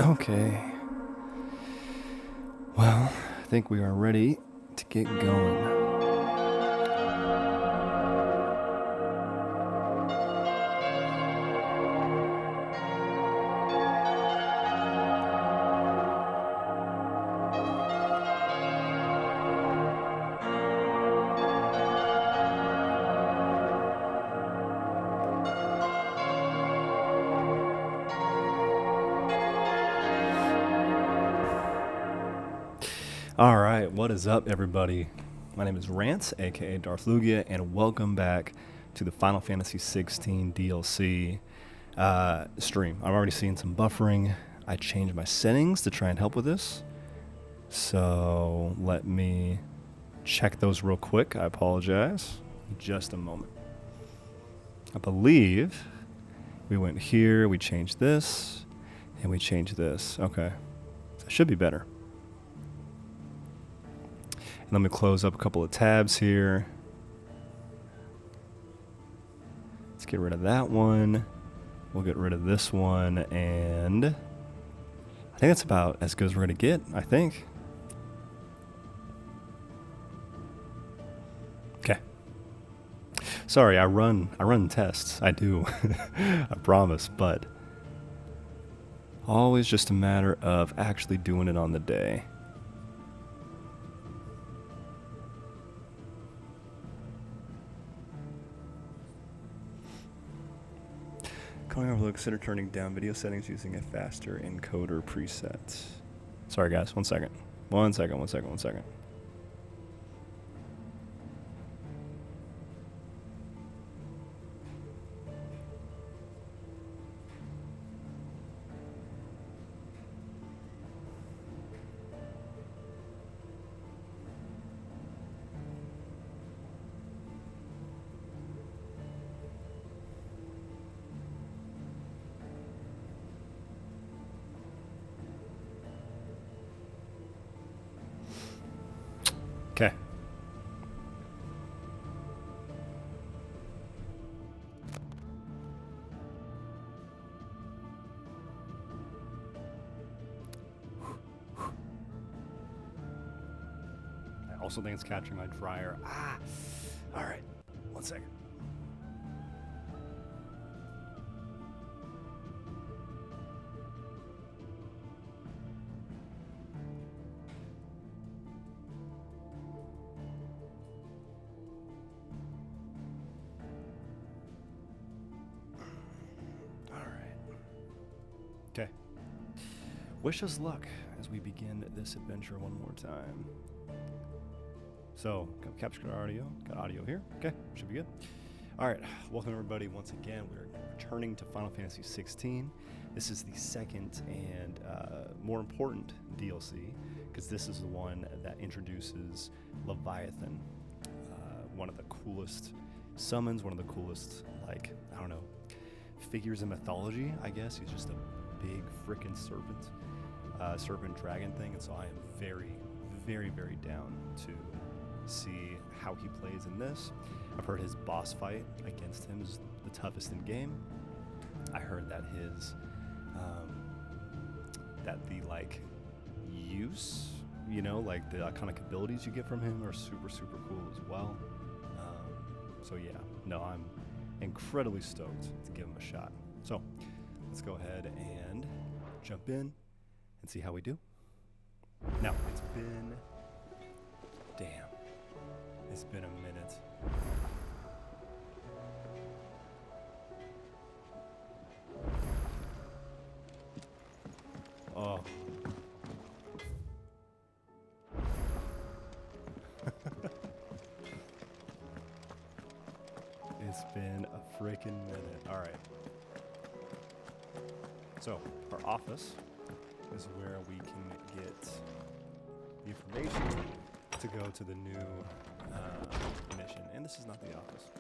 Okay. Well, I think we are ready to get going. All right, what is up, everybody? My name is Rance, aka Darth Lugia, and welcome back to the Final Fantasy XVI DLC stream. I've already seen some buffering. I changed my settings to try and help with this. So let me check those real quick. I apologize. Just a moment. I believe we went here, we changed this, and we changed this. Okay, that should be better. Let me close up a couple of tabs here. Let's get rid of that one. We'll get rid of this one, and I think that's about as good as we're gonna get, I think. Okay. Sorry, I run tests. I do. I promise, but always just a matter of actually doing it on the day. Consider turning down video settings using a faster encoder preset. Sorry guys, one second. Okay. I also think it's capturing my dryer. All right. 1 second. Okay. Wish us luck as we begin this adventure one more time. So, capture got audio here. Okay, should be good. All right, welcome everybody once again. We're returning to Final Fantasy XVI. This is the second and more important DLC because this is the one that introduces Leviathan, one of the coolest summons, one of the coolest, figures in mythology, I guess. He's just a big frickin' serpent dragon thing, and so I am very, very, very down to see how he plays in this. I've heard his boss fight against him is the toughest in game. I heard that his use, the iconic abilities you get from him are super, super cool as well. So yeah, no, I'm incredibly stoked to give him a shot. So let's go ahead and jump in and see how we do. Now, it's been a minute. Oh. It's been a freaking minute. All right. So, our office is where we can get the information to go to the new mission. And this is not the office.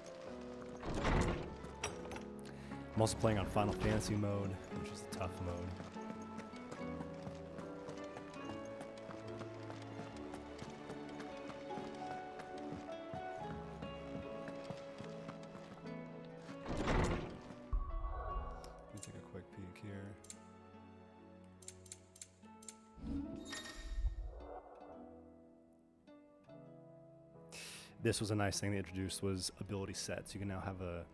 I'm also playing on Final Fantasy mode, which is the tough mode. Let me take a quick peek here. This was a nice thing they introduced, was ability sets. You can now have a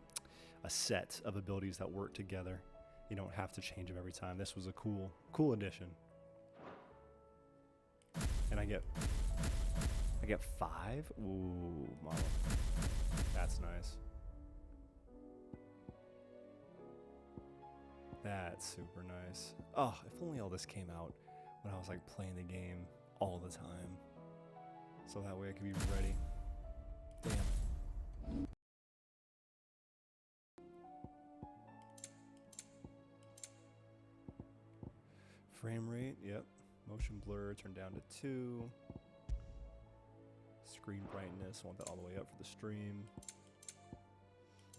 set of abilities that work together. You don't have to change them every time. This was a cool addition. And I get 5? Ooh, mama. That's nice. That's super nice. Oh, if only all this came out when I was like playing the game all the time. So that way I could be ready. Damn. Frame rate, yep. Motion blur turned down to 2. Screen brightness, I want that all the way up for the stream.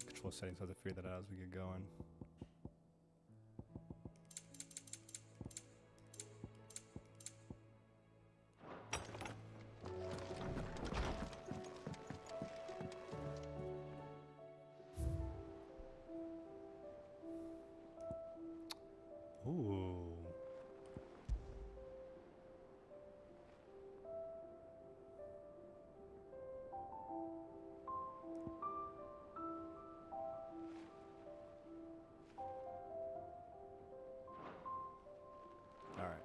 Control settings, I have to figure that out as we get going. Ooh. Alright.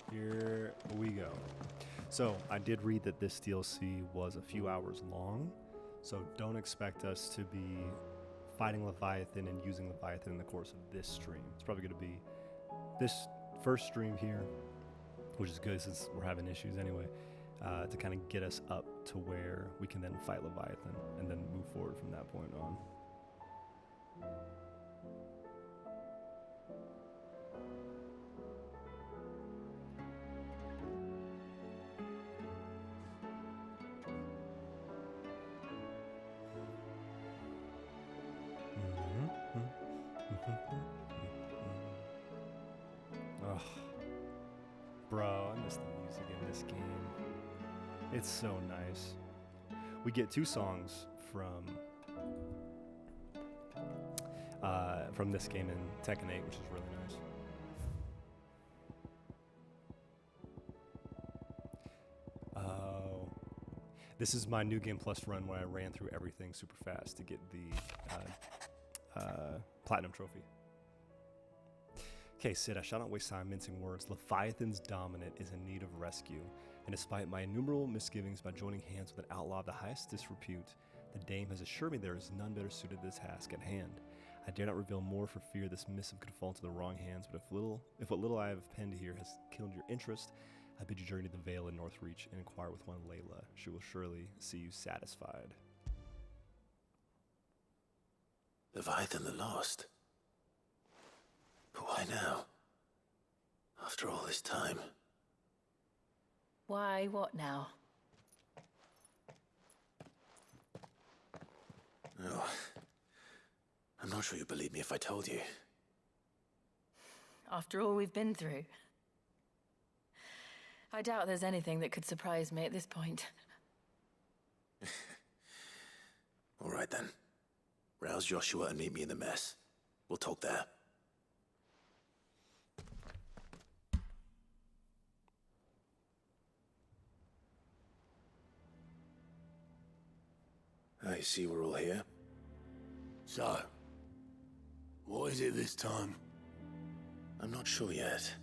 Here we go. So, I did read that this DLC was a few hours long, so don't expect us to be fighting Leviathan and using Leviathan in the course of this stream. It's probably going to be this first stream here, which is good since we're having issues anyway, to kind of get us up to where we can then fight Leviathan and then move forward from that point on. Oh, bro, I miss the music in this game. It's so nice. We get 2 songs from this game in Tekken 8, which is really nice. Oh, this is my New Game Plus run where I ran through everything super fast to get the Platinum Trophy. Okay, Sid, I shall not waste time mincing words. Leviathan's dominant is in need of rescue, and despite my innumerable misgivings by joining hands with an outlaw of the highest disrepute, the dame has assured me there is none better suited to the task at hand. I dare not reveal more for fear this missive could fall into the wrong hands, but if what little I have penned here has killed your interest, I bid you journey to the Vale in Northreach and inquire with one Layla. She will surely see you satisfied. Leviathan the Lost? But why now? After all this time? Why, what now? Oh, I'm not sure you'd believe me if I told you. After all we've been through. I doubt there's anything that could surprise me at this point. All right then. Rouse Joshua and meet me in the mess. We'll talk there. I see we're all here. So, what is it this time? I'm not sure yet.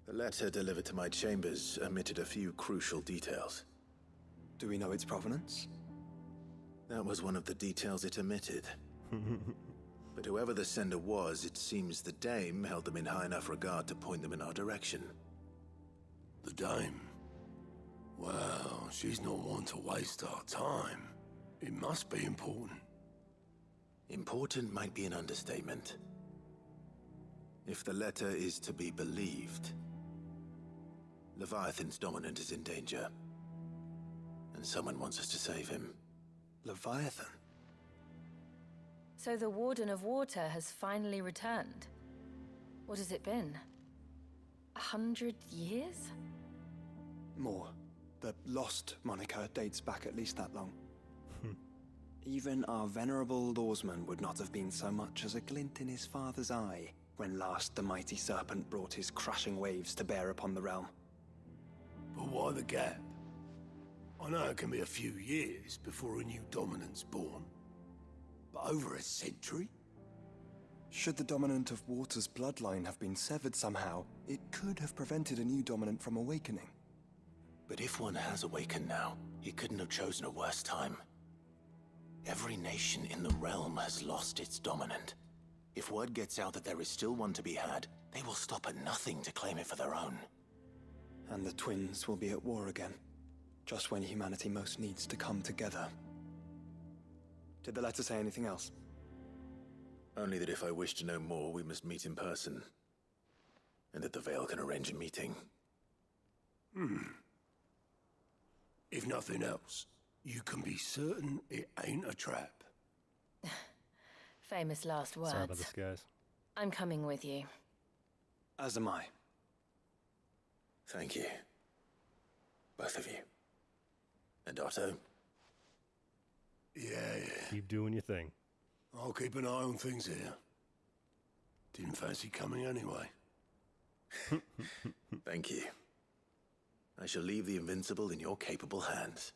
The letter delivered to my chambers omitted a few crucial details. Do we know its provenance? That was one of the details it omitted. But whoever the sender was, it seems the dame held them in high enough regard to point them in our direction. The dame? Well, she's not one to waste our time. It must be important. Important might be an understatement. If the letter is to be believed, Leviathan's dominant is in danger. And someone wants us to save him. Leviathan? So the Warden of Water has finally returned. What has it been? 100 years? More. The Lost moniker dates back at least that long. Even our venerable lawsman would not have been so much as a glint in his father's eye when last the mighty serpent brought his crushing waves to bear upon the realm. But why the gap? I know it can be a few years before a new dominant's born, but over a century? Should the dominant of Water's bloodline have been severed somehow, it could have prevented a new dominant from awakening. But if one has awakened now, he couldn't have chosen a worse time. Every nation in the realm has lost its dominant. If word gets out that there is still one to be had, they will stop at nothing to claim it for their own. And the twins will be at war again, just when humanity most needs to come together. Did the letter say anything else? Only that if I wish to know more, we must meet in person. And that the Veil can arrange a meeting. If nothing else, you can be certain it ain't a trap. Famous last words. Sorry about this, guys. I'm coming with you. As am I. Thank you. Both of you. And Otto? Yeah. Keep doing your thing. I'll keep an eye on things here. Didn't fancy coming anyway. Thank you. I shall leave the Invincible in your capable hands.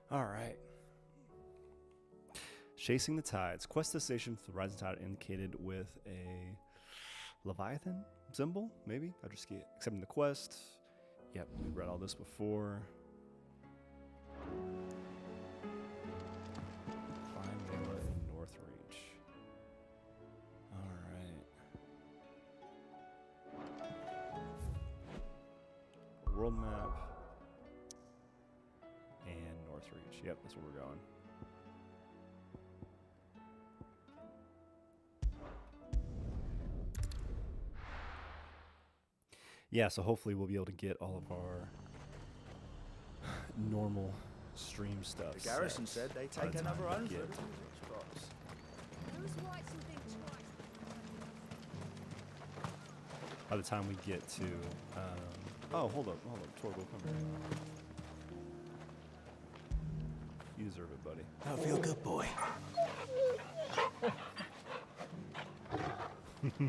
All right. Chasing the Tides. Quest destination for the rising tide indicated with a Leviathan symbol, maybe? I just get accepting the quest. Yep, we read all this before. Find Layla in Northreach. All right. World map. And Northreach. Yep, that's where we're going. Yeah, so hopefully we'll be able to get all of our normal stream stuff. The garrison said they take another 100. By the time we get to, oh, hold up, Torgo, come here. You deserve it, buddy. I feel good, boy.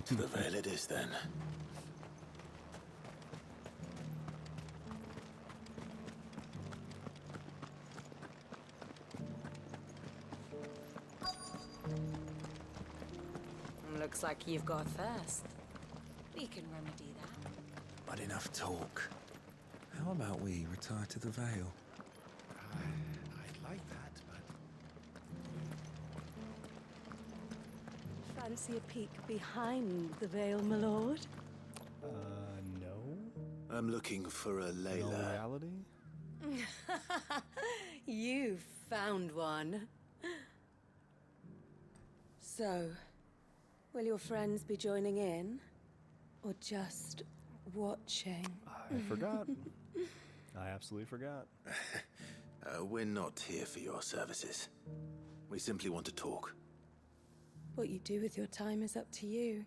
To the Veil it is, then. Looks like you've got thirst. We can remedy that. But enough talk. How about we retire to the Veil? I'd like that, but... Fancy a peek behind the veil, my lord? No. I'm looking for a No Layla. reality? You found one. So, will your friends be joining in? Or just watching? I forgot. I absolutely forgot. We're not here for your services. We simply want to talk. What you do with your time is up to you.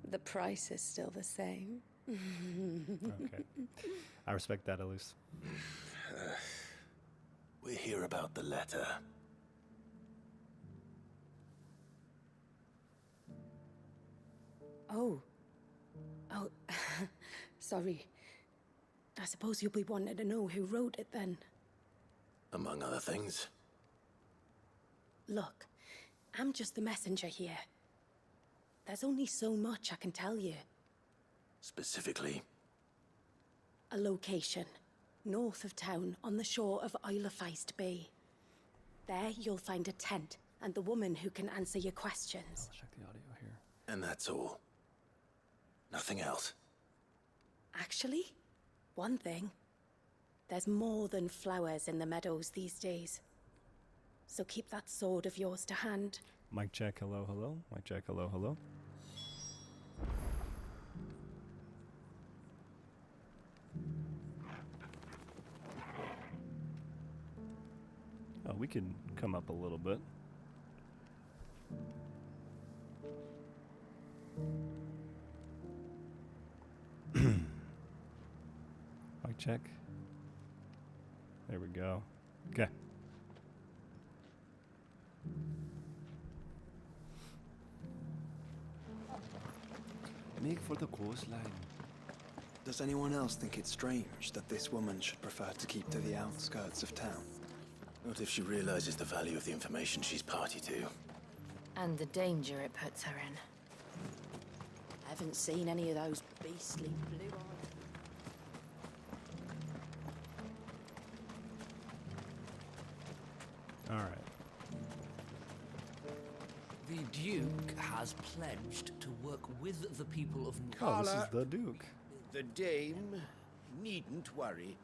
The price is still the same. Okay. I respect that at least. We're here about the letter. Oh. Oh, sorry. I suppose you'll be wanting to know who wrote it then. Among other things. Look, I'm just the messenger here. There's only so much I can tell you. Specifically, A location, north of town, on the shore of Isle of Feist Bay. There you'll find a tent and the woman who can answer your questions. Let's check the audio here. and that's all. Nothing else. Actually, one thing. There's more than flowers in the meadows these days. So keep that sword of yours to hand. Mic check, hello, hello. Mic check, hello, hello. Oh, we can come up a little bit. Mic check. There we go. Okay. Make for the coastline. Does anyone else think it strange that this woman should prefer to keep to the outskirts of town? Not if she realizes the value of the information she's party to. And the danger it puts her in. I haven't seen any of those beastly blue eyes. All right. The Duke has pledged to work with the people of Oh, this is Carla. the Duke. The dame needn't worry.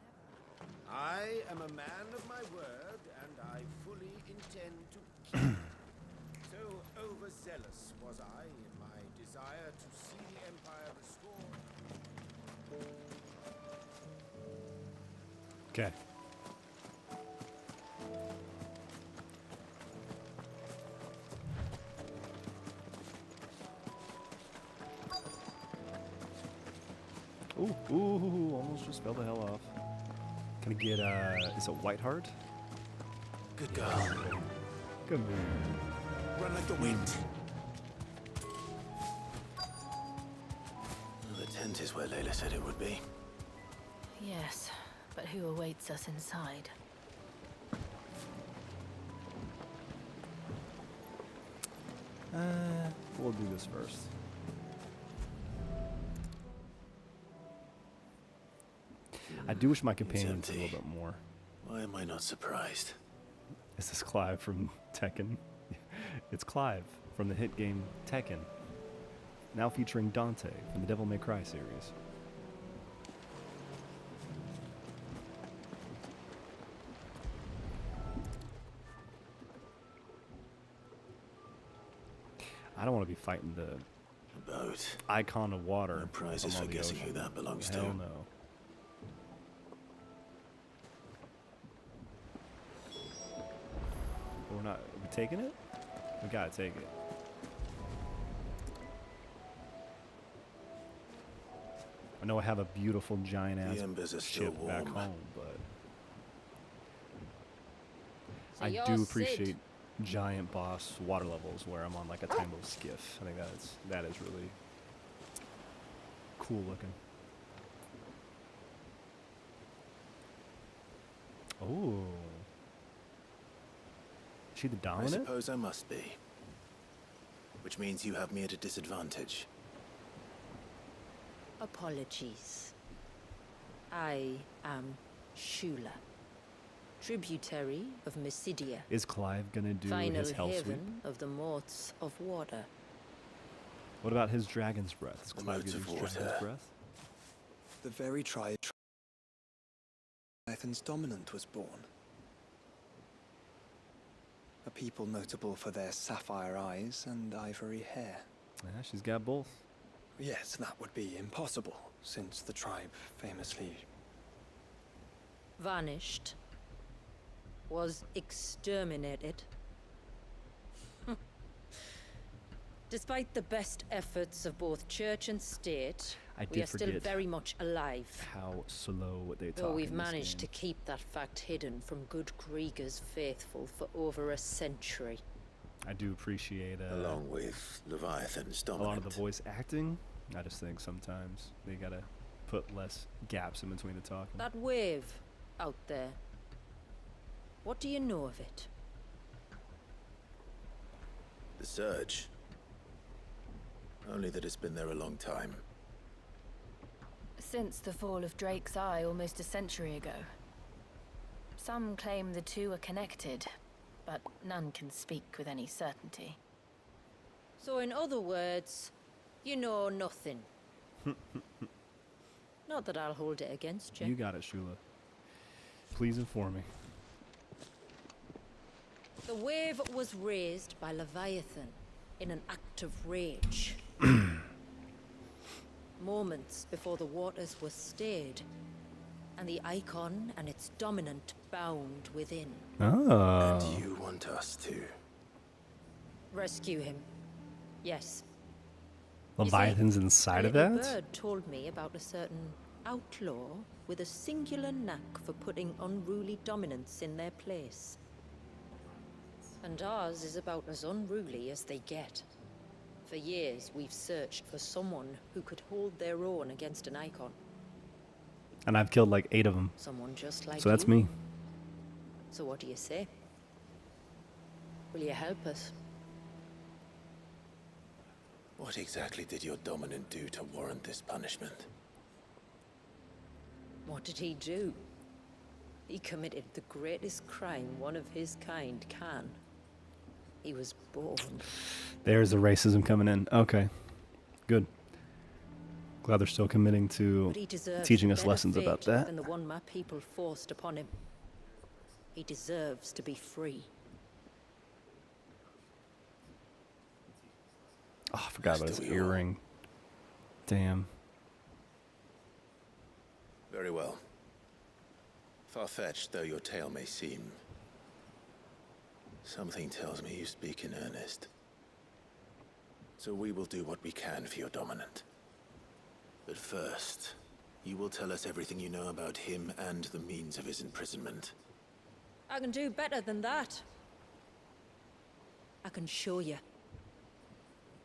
I am a man of my word, and I fully intend to keep it. So overzealous was I in my desire to see the Empire restored. Okay. Ooh, almost just fell the hell off. Can I get, is it White Heart? Good girl. Good move. Run like the wind. The tent is where Layla said it would be. Yes, but who awaits us inside? We'll do this first. I do wish my companion was a little empty. bit more. Why am I not surprised? Is this Clive from Tekken? It's Clive from the hit game Tekken. Now featuring Dante from the Devil May Cry series. I don't want to be fighting the A boat. icon of water. No prizes from for the guessing ocean. who that belongs Hell to. no. We're not we taking it? We gotta take it. I know I have a beautiful giant ass The embers are still ship back warm. home, but So I you're do Sid. appreciate giant boss water levels where I'm on like a tiny little skiff. I think that is really cool looking. Oh. Is she the I dominant? suppose I must be. Which means you have me at a disadvantage. Apologies. I am Shula, tributary of Mysidia, Is Clive gonna do final his hell sweep? haven of the Morts of Water. What about his dragon's breath? Is The Clive motes gonna of use dragon's water. breath? The very tribe Leviathan's dominant was born. A people notable for their sapphire eyes and ivory hair. Yeah, she's got both. Yes, that would be impossible, since the tribe famously... Vanished. Was exterminated. Despite the best efforts of both church and state, I we did are still forget very much alive. how slow they talk. Though we've in this managed to game. keep that fact hidden from good Kriegers faithful for over a century. I do appreciate Along with Leviathan's a dominant. lot of the voice acting. I just think sometimes they gotta put less gaps in between the talking. That wave out there. What do you know of it? The surge. Only that it's been there a long time. Since the fall of Drake's Eye almost a century ago. Some claim the two are connected, but none can speak with any certainty. So in other words, you know nothing. Not that I'll hold it against you. You got it, Shula. Please inform me. The wave was raised by Leviathan in an act of rage. Moments before the waters were stayed, and the icon and its dominant bound within. Oh. And you want us to? Rescue him. Yes. Leviathan's inside of that? A little bird told me about a certain outlaw with a singular knack for putting unruly dominants in their place. And ours is about as unruly as they get. For years, we've searched for someone who could hold their own against an icon. And I've killed like 8 of them. Someone just like So that's you. me. So what do you say? Will you help us? What exactly did your dominant do to warrant this punishment? What did he do? He committed the greatest crime one of his kind can. He was born. There's the racism coming in. Okay. Good. Glad they're still committing to But he deserves teaching a us better lessons fate about that. than the one my people forced upon him. He deserves to be free. Oh, I forgot about his Still you. earring. Damn. Very well. Far-fetched though your tale may seem, something tells me you speak in earnest. So we will do what we can for your dominant. But first, you will tell us everything you know about him and the means of his imprisonment. I can do better than that. I can show you.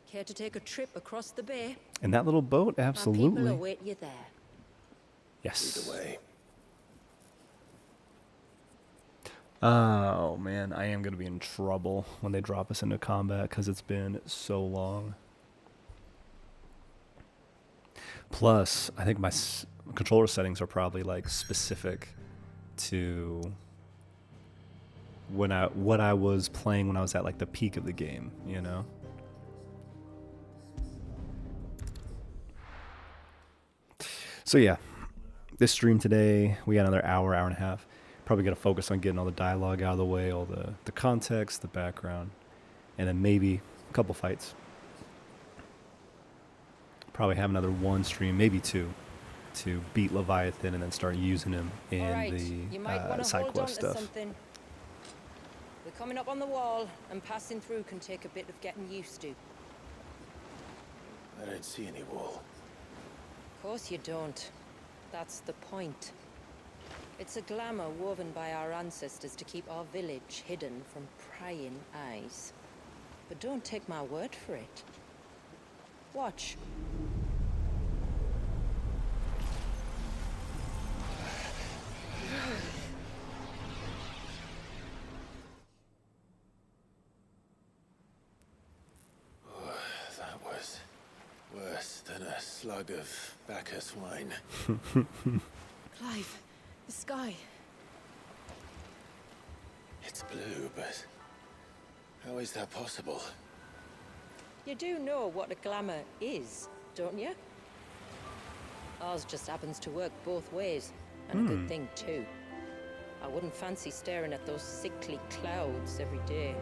Care to take a trip across the bay? In that little boat? My people Absolutely. await you there. Yes. Either way, Oh, man. I am going to be in trouble when they drop us into combat because it's been so long. Plus, I think my controller settings are probably like specific to what I was playing when I was at like the peak of the game, you know? So yeah, this stream today, we got another hour and a half. Probably got to focus on getting all the dialogue out of the way, all the context, the background, and then maybe a couple fights. Probably have another 1 stream, maybe 2, to beat Leviathan and then start using him in All right, you might the want to side hold on quest to stuff. something. We're coming up on the wall, and passing through can take a bit of getting used to. I don't see any wall. Of course you don't. That's the point. It's a glamour woven by our ancestors to keep our village hidden from prying eyes. But don't take my word for it. Watch. That was worse than a slug of Bacchus wine. Clive, the sky. It's blue, but how is that possible? You do know what a glamour is, don't you? Ours just happens to work both ways, and a good thing too. I wouldn't fancy staring at those sickly clouds every day.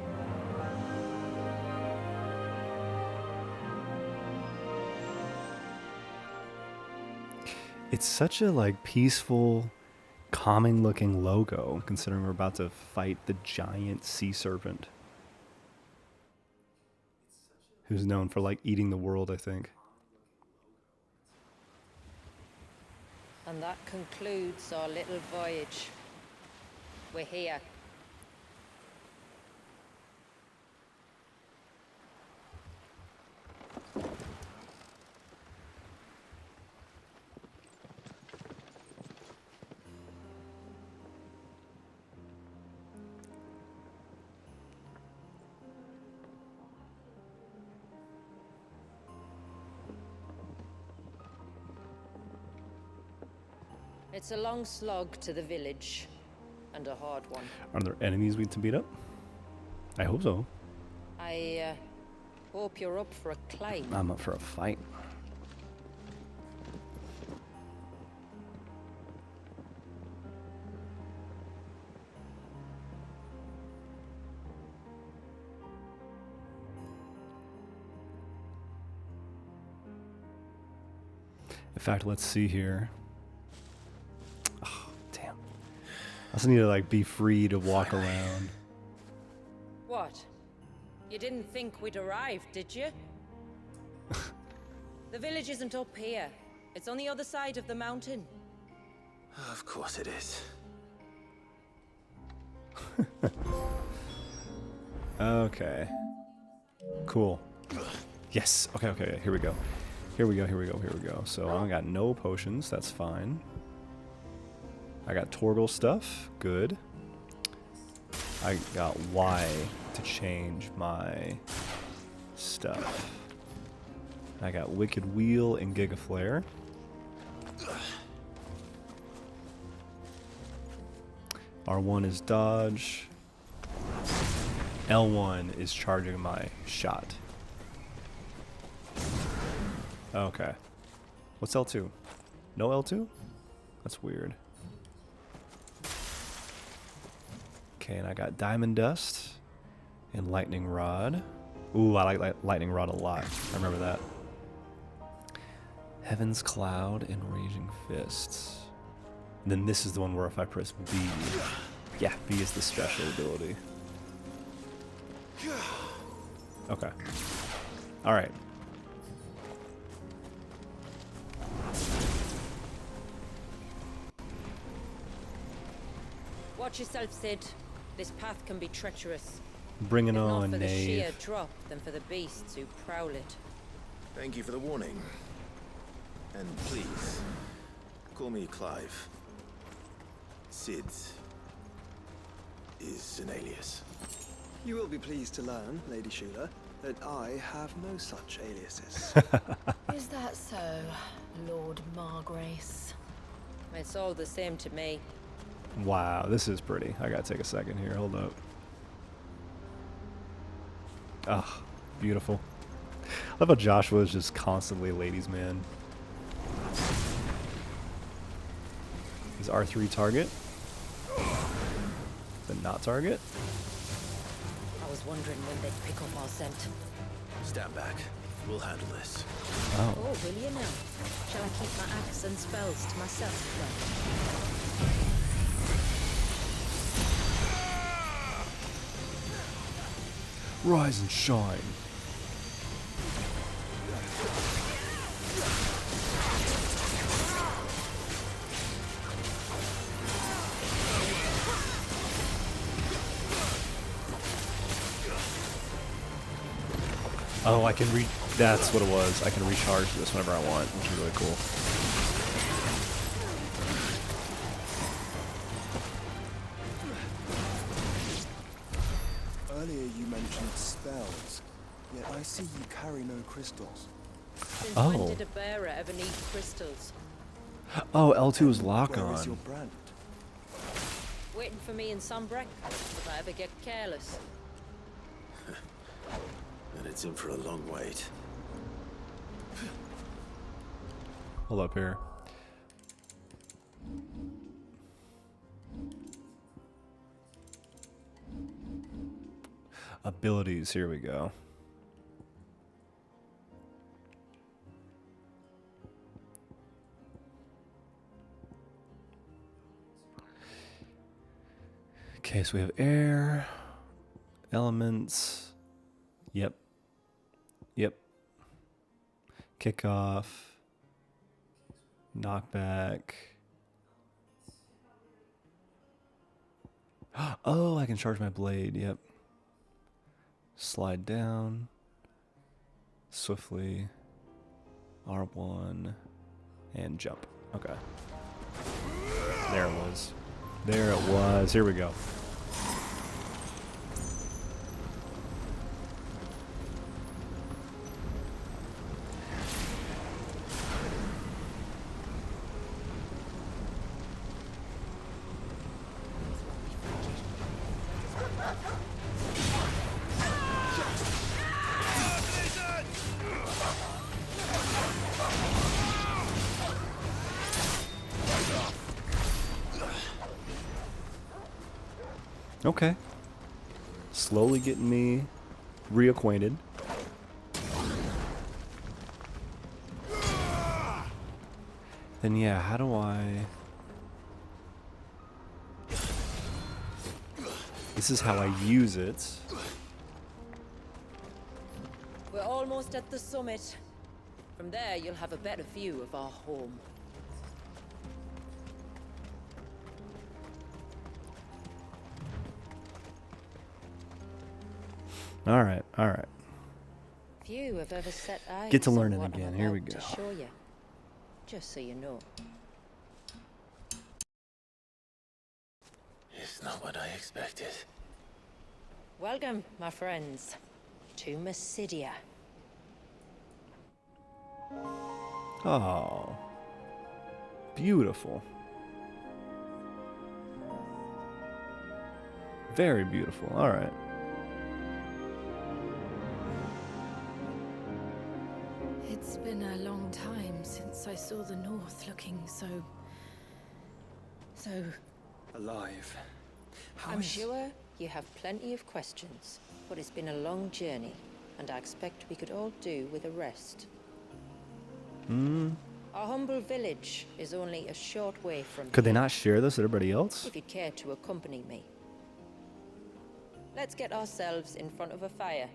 It's such a like peaceful, calming looking logo, considering we're about to fight the giant sea serpent, who's known for like eating the world, I think. And that concludes our little voyage. We're here. It's a long slog to the village, and a hard one. Are there enemies we need to beat up? I hope so. I hope you're up for a climb. I'm up for a fight. In fact, let's see here. Oh, just need to like be free to walk around. What? You didn't think we'd arrived, did you? The village isn't up here. It's on the other side of the mountain. Of course it is. Okay. Cool. Yes. Okay, okay, here we go. Here we go, here we go, here we go. So I got no potions, that's fine. I got Torgal stuff, good. I got Y to change my stuff. I got Wicked Wheel and Giga Flare. R1 is dodge. L1 is charging my shot. Okay. What's L2? No L2? That's weird. Okay, and I got Diamond Dust and Lightning Rod. Ooh, I like Lightning Rod a lot. I remember that. Heaven's Cloud and Raging Fists. And then this is the one where if I press B. Yeah, B is the special ability. Okay. Alright. Watch yourself, Sid. This path can be treacherous. Bring it If not on, for the sheer knave. drop, than for the beasts who prowl it. Thank you for the warning. And please, call me Clive. Sid is an alias. You will be pleased to learn, Lady Shula, that I have no such aliases. Is that so, Lord Margrace? It's all the same to me. Wow, this is pretty. I gotta take a second here. Hold up. Ah, beautiful. I love how Joshua is just constantly a ladies' man. Is R3 target? Then not target? I was wondering when they'd pick up our scent. Stand back. We'll handle this. Oh. Oh, will you now? Shall I keep my axe and spells to myself then? Rise and shine. Oh, I can that's what it was. I can recharge this whenever I want, which is really cool. Earlier you mentioned spells, yet I see you carry no crystals. Since Oh. when did a bearer ever need crystals? Oh, L2 is lock Where is your on. brand? Waiting for me in Sunbreak? If I ever get careless. And it's in for a long wait. Hold up here. Abilities, here we go. Okay, so we have air, elements. Yep. Yep. Kickoff. Knockback. Oh, I can charge my blade. Yep. Slide down. Swiftly. R1. And jump. Okay. There it was. There it was. Here we go. Okay. Slowly getting me reacquainted. Then yeah, how do I... This is how I use it. We're almost at the summit. From there, you'll have a better view of our home. All right, all right. Few have ever set eyes Get to on learning what I'm again. Here we about go. to show you. Just so you know. It's not what I expected. Welcome, my friends, to Mysidia. Oh, beautiful. Very beautiful. All right. It's been a long time since I saw the North looking so Alive. How I'm is- sure you have plenty of questions, but it's been a long journey, and I expect we could all do with a rest. Our humble village is only a short way from Could they here, not share this with everybody else? if you'd care to accompany me. Let's get ourselves in front of a fire,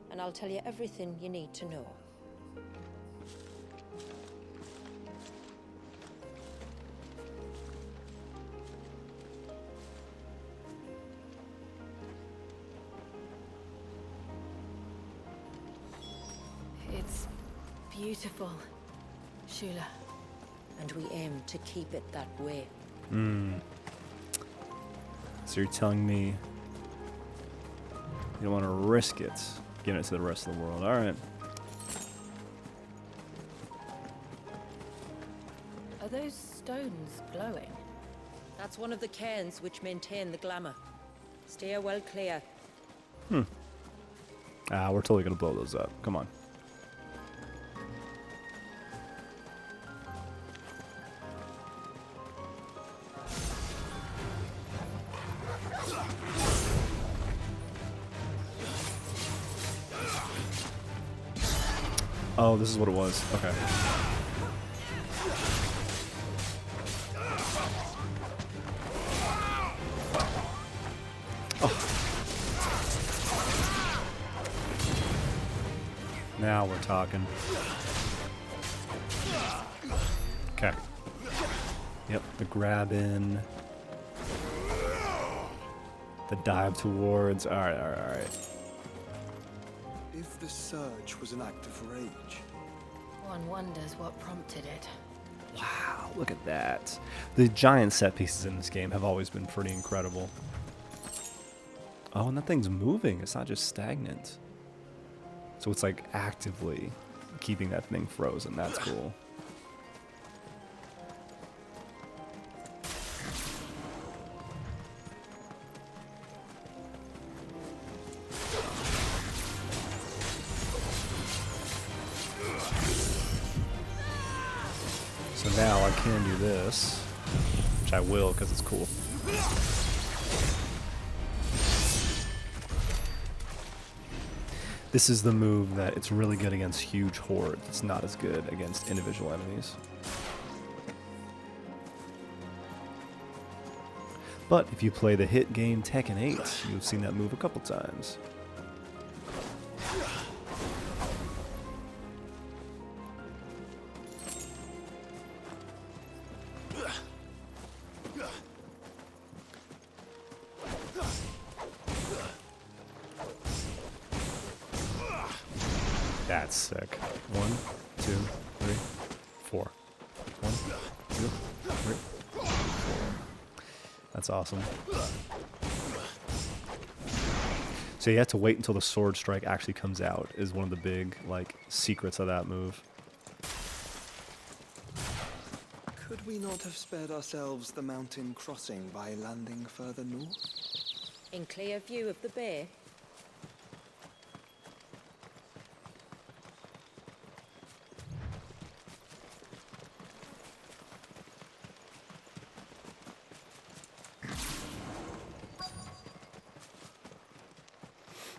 and I'll tell you everything you need to know. It's beautiful, Shula. And we aim to keep it that way. So you're telling me you don't want to risk it, giving it to the rest of the world. All right. Are those stones glowing? That's one of the cairns which maintain the glamour. Steer well clear. We're totally going to blow those up. Come on. Oh, this is what it was. Okay. Now we're talking. Okay. Yep, the grab in. The dive towards. Alright, alright, alright. If the surge was an act of rage, One wonders what prompted it. Wow, look at that. The giant set pieces in this game have always been pretty incredible. Oh, and that thing's moving. It's not just stagnant. So it's like actively keeping that thing frozen. That's cool. So now I can do this, which I will because it's cool. This is the move that it's really good against huge hordes. It's not as good against individual enemies. But if you play the hit game Tekken 8, you've seen that move a couple times. That's sick. 1, 2, 3, 4. 1, 2, 3, 4. That's awesome. So you have to wait until the sword strike actually comes out is one of the big like secrets of that move. could we not have spared ourselves the mountain crossing by landing further north? In clear view of the bay,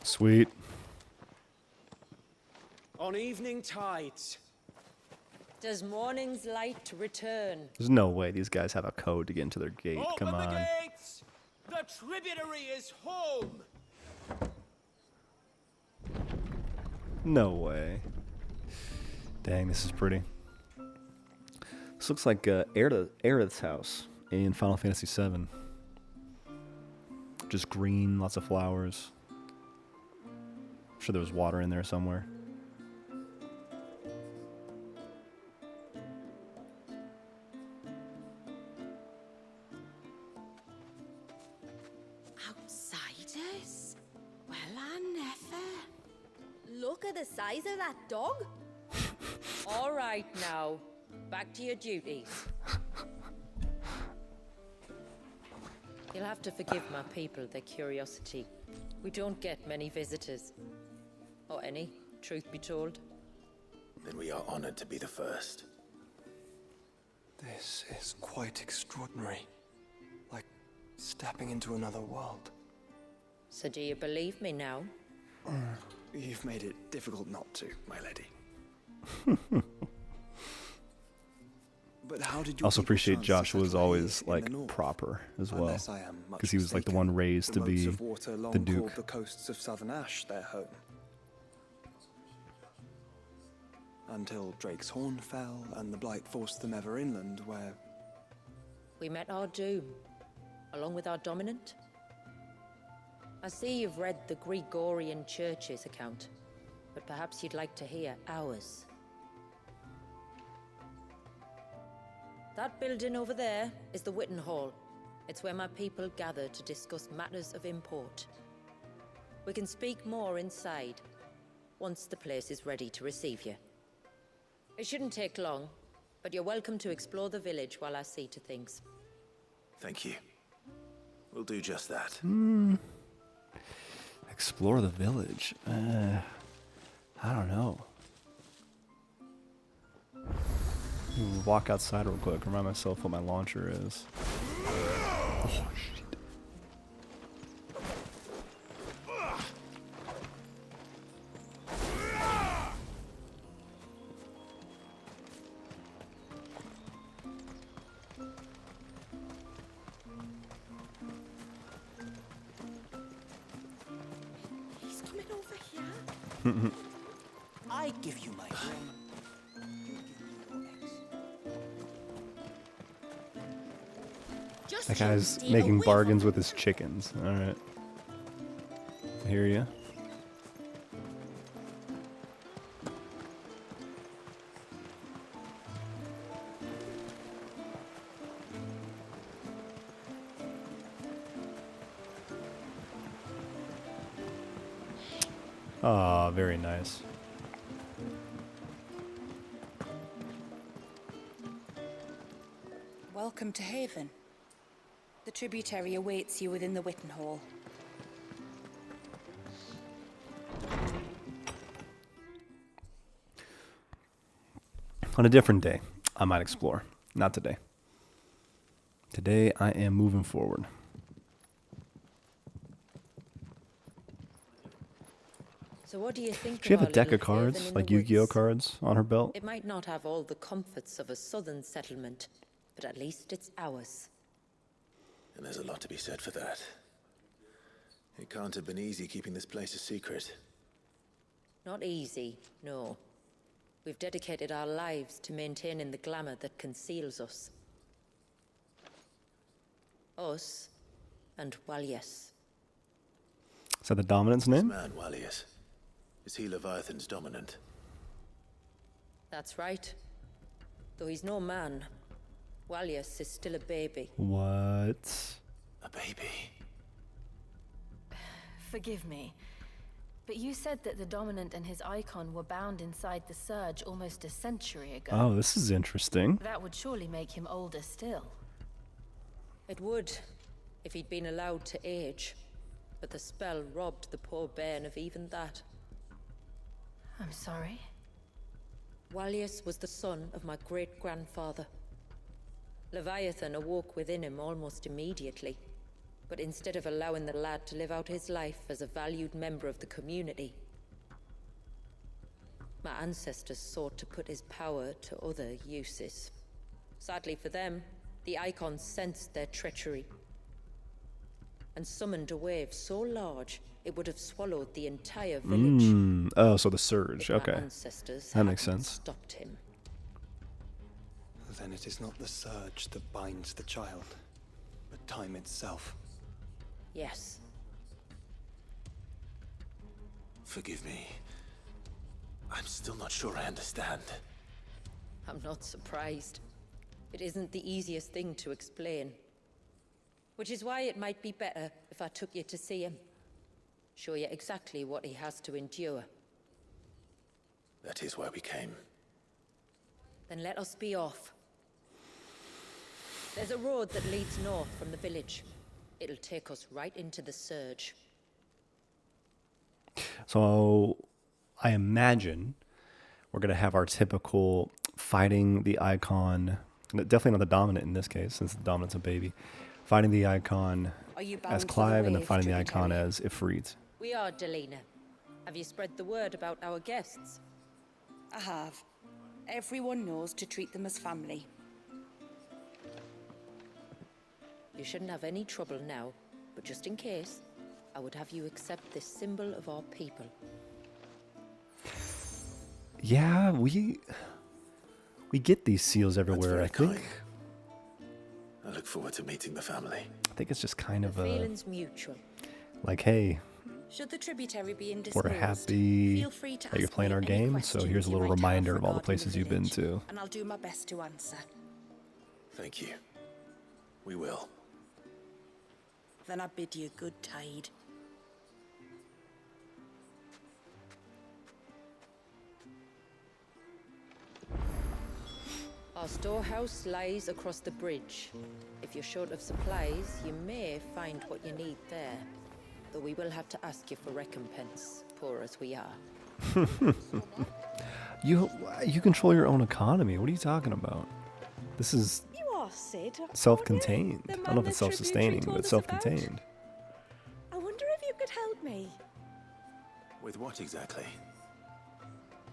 Sweet. On evening tides, does morning's light return? There's no way these guys have a code to get into their gate. open Come the on. gates! The The tributary is home! No way. Dang, this is pretty. This looks like Aerith's house in Final Fantasy VII. Just green, lots of flowers. I'm sure there was water in there somewhere. Outsiders? Well, I never. Look at the size of that dog. All right now, back to your duties. You'll have to forgive my people their curiosity. We don't get many visitors. Or any, truth be told. Then we are honored to be the first. This is quite extraordinary. Like stepping into another world. So do you believe me now? You've made it difficult not to, my lady. But how did you Also appreciate Joshua's always like proper as well, because he was like the one raised to be the Duke. The coasts of Southern Ash their home. Until Drake's Horn fell and the Blight forced them ever inland, where We met our doom, along with our dominant. I see you've read the Gregorian Church's account, but perhaps you'd like to hear ours. That building over there is the Witten Hall. It's where my people gather to discuss matters of import. We can speak more inside, once the place is ready to receive you. It shouldn't take long, but you're welcome to explore the village while I see to things. Thank you. We'll do just that. Explore the village. I don't know. Walk outside real quick. Remind myself what my launcher is. Oh, shit. He's coming over here. I give you my ring. You give me your eggs. That guy's making bargains with his chickens. Alright. I hear ya. Ah, very nice. Welcome to Haven. The tributary awaits you within the Witten Hall. On a different day, I might explore. Not today. Today, I am moving forward. So what do you think Does she of have a our deck little of cards, haven in like the Yu-Gi-Oh woods? cards, on her belt? It might not have all the comforts of a southern settlement, but at least it's ours. And there's a lot to be said for that. It can't have been easy keeping this place a secret. Not easy, no. We've dedicated our lives to maintaining the glamour that conceals us. Us and Walyas. Is that the dominant's This name? man, Wallius, is he Leviathan's dominant? That's right. Though he's no man, Walyas is still a baby. What? A baby? Forgive me, but you said that the Dominant and his icon were bound inside the Surge almost a century ago. Oh, this is interesting. That would surely make him older still. It would, if he'd been allowed to age. But the spell robbed the poor bairn of even that. I'm sorry. Walyas was the son of my great-grandfather. Leviathan awoke within him almost immediately. But instead of allowing the lad to live out his life as a valued member of the community, my ancestors sought to put his power to other uses. Sadly for them, the Icons sensed their treachery. and summoned a wave so large it would have swallowed the entire village. Oh, so the surge. But Okay. my ancestors That makes hadn't sense. stopped him. Then it is not the surge that binds the child, but time itself. Yes. Forgive me. I'm still not sure I understand. I'm not surprised. It isn't the easiest thing to explain. Which is why it might be better if I took you to see him. Show you exactly what he has to endure. That is why we came. Then let us be off. There's a road that leads north from the village. It'll take us right into the surge. So I imagine we're going to have our typical fighting the icon, definitely not the dominant in this case, since the dominant's a baby, fighting the icon Are you bound as for the Clive and then wave, fighting the icon tributary? as Ifrit. We are, Delina. Have you spread the word about our guests? I have. Everyone knows to treat them as family. You shouldn't have any trouble now, but just in case, I would have you accept this symbol of our people. Yeah, we get these seals everywhere, very I think. kind. I look forward to meeting the family. I think it's just kind The of a, feeling's mutual. like, hey, Should the tributary be indisposed, we're happy feel free to that you're ask playing me our any game, so questions here's a you little might have reminder of all the regarding places you've been village, to. and I'll do my best to answer. Thank you. We will. Then I bid you good tide. Our storehouse lies across the bridge. If you're short of supplies, you may find what you need there. Though we will have to ask you for recompense, poor as we are. You control your own economy. What are you talking about? This is You are Sid. self-contained. The I don't man know if it's the tributary self-sustaining, told but it's us about? self-contained. I wonder if you could help me. With what exactly?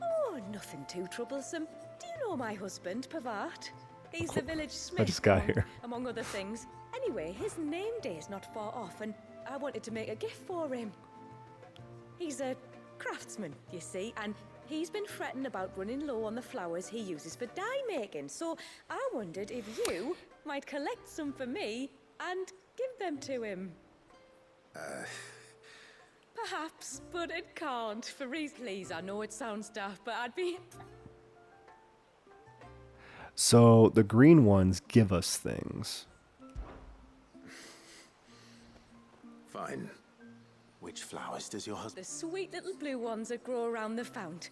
Oh, nothing too troublesome. Do you know my husband, Pavat? He's the village smith. I just got here. Among other things. Anyway, his name day's not far off, and I wanted to make a gift for him. He's a craftsman, you see, and he's been fretting about running low on the flowers he uses for dye making. So I wondered if you might collect some for me and give them to him. Perhaps, but it can't. For reasons, please, I know it sounds daft, but I'd be... So the green ones give us things. Fine. Which flowers does your husband? The sweet little blue ones that grow around the fount.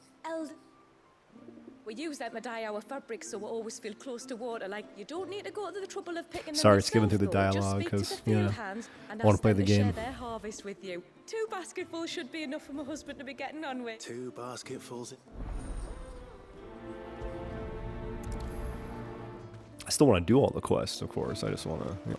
We use them to dye our fabrics so we always feel close to water. Like, you don't need to go to the trouble of picking them Sorry, skipping yourself, through the though. Just dialogue speak to 'cause, the you field know, hands and I wanna ask play them the to share game. their harvest with you. 2 basketfuls should be enough for my husband to be getting on with. 2 basketfuls. I still want to do all the quests, of course. I just want to. You know.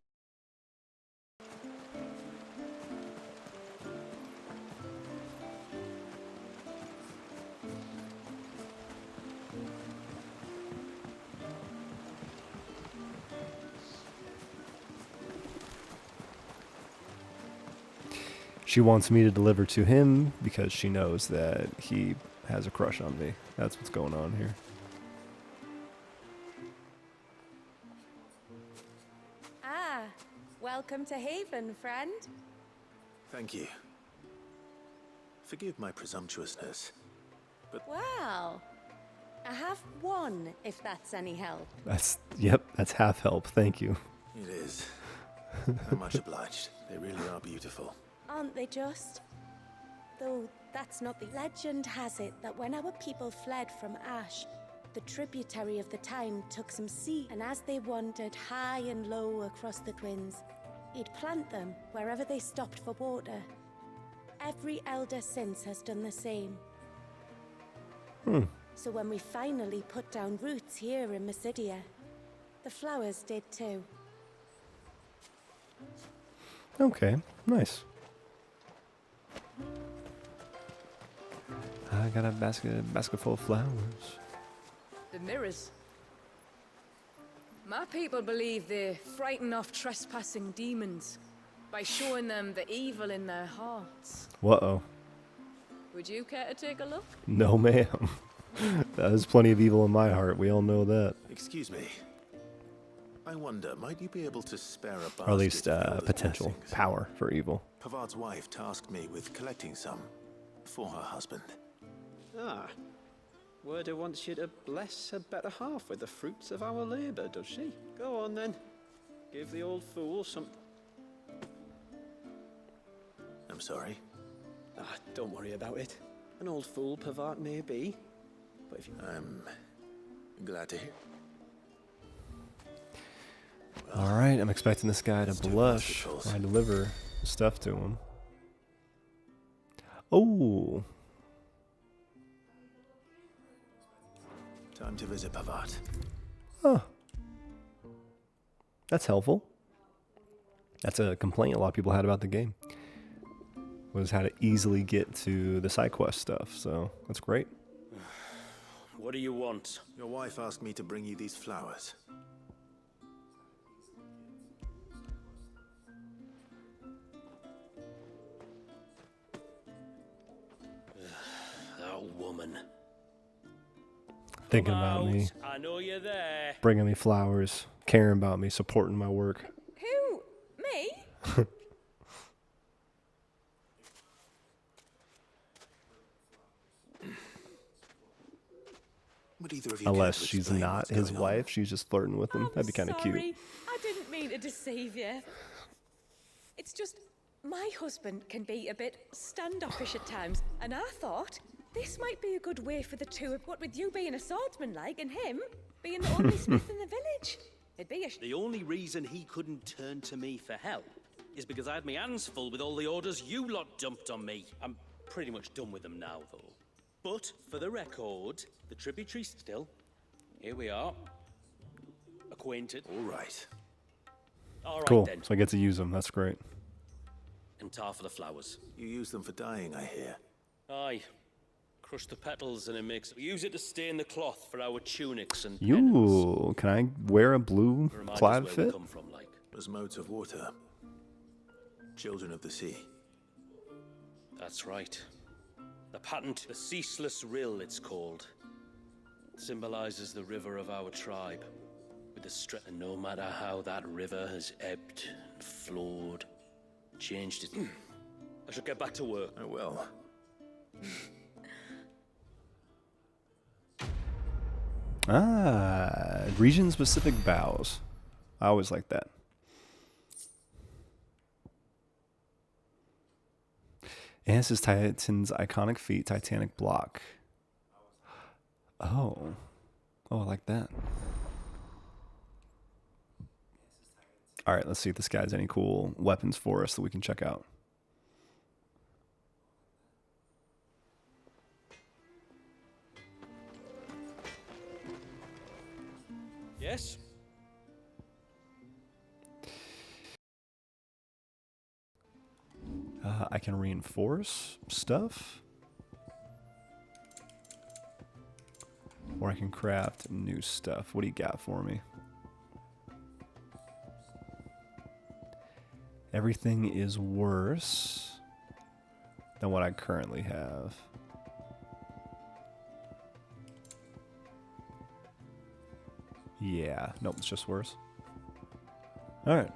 She wants me to deliver to him because she knows that he has a crush on me. That's what's going on here. Ah, welcome to Haven, friend. Thank you. Forgive my presumptuousness. Well, I have one, if that's any help. That's half help. Thank you. It is. I'm much obliged. They really are beautiful. Aren't they just? Though that's not the legend has it that when our people fled from Ash, the tributary of the time took some seed, and as they wandered high and low across the Twins, he'd plant them wherever they stopped for water. Every elder since has done the same. So when we finally put down roots here in Mysidia, the flowers did too. Okay, nice. I got a basket full of flowers. The mirrors. My people believe they frighten off trespassing demons. by showing them the evil in their hearts. Uh-oh. Would you care to take a look? No, ma'am. There's plenty of evil in my heart. We all know that. Excuse me. I wonder, might you be able to spare a basket Or at least of Hilda's potential blessings? power for evil. Pavard's wife tasked me with collecting some for her husband. Ah. Werder wants you to bless her better half with the fruits of our labour, does she? Go on then. Give the old fool some... I'm sorry. Ah, don't worry about it. An old fool Pavard may be. But if you... I'm glad to hear. All right, I'm expecting this guy to let's do blush basketfuls. when I deliver stuff to him. Oh, Time to visit Pavard. huh. That's helpful. That's a complaint a lot of people had about the game. Was how to easily get to the side quest stuff, so that's great. What do you want? Your wife asked me to bring you these flowers. That woman. Thinking Come about me, out. I know you're there. bringing me flowers, caring about me, supporting my work. Who? Me? Would either of you Unless care to she's explain not what's his going on? wife, she's just flirting with him. That'd be kind of cute. Sorry, I didn't mean to deceive you. It's just my husband can be a bit standoffish at times, and I thought this might be a good way for the two of what with you being a swordsman like and him being the only smith in the village. It'd be a The only reason he couldn't turn to me for help is because I had my hands full with all the orders you lot dumped on me. I'm pretty much done with them now, though. But, for the record, the tributary still. Here we are. Acquainted. All right. All right, Cool. then. So I get to use them. That's great. And tar for the flowers. You use them for dyeing, I hear. Aye. Crush the petals and it makes... We use it to stain the cloth for our tunics and pennants. You, can I wear a blue Remind us plaid where we fit? come from, like. As modes of water. Children of the sea. That's right. The patent, the ceaseless rill, it's called. It symbolizes the river of our tribe. With the strength, and no matter how that river has ebbed and flowed, changed it. I should get back to work. I will. Ah, region-specific bows. I always like that. And this is Titan's iconic feat, Titanic block. Oh. Oh, I like that. All right, let's see if this guy has any cool weapons for us that we can check out. Yes? I can reinforce stuff. Or I can craft new stuff. What do you got for me? Everything is worse than what I currently have. Yeah, nope, it's just worse. All right.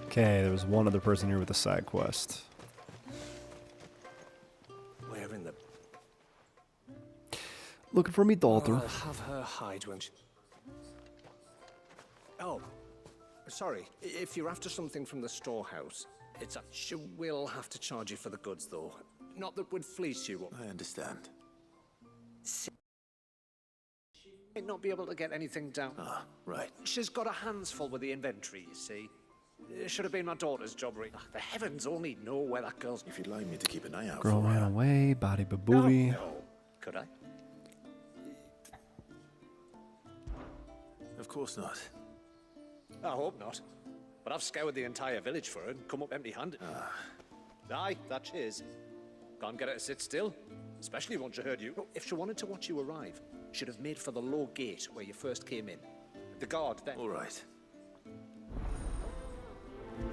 Okay, there was one other person here with a side quest. Where in the... Looking for me, daughter. I'll have her hide when she... Oh, sorry. If you're after something from the storehouse, it's a... She will have to charge you for the goods, though. Not that would fleece you. I understand. She might not be able to get anything down. Ah, right. She's got her hands full with the inventory, you see. It should have been my daughter's job, really. The heavens only know where that girl's... If you'd like me to keep an eye out Girl for ran her. away, body babooey. No. Could I? Of course not. I hope not. But I've scoured the entire village for her and come up empty-handed. Aye, that she is. Can't get her to sit still. Especially once she heard you. If she wanted to watch you arrive, should have made for the low gate where you first came in. The guard then... All right.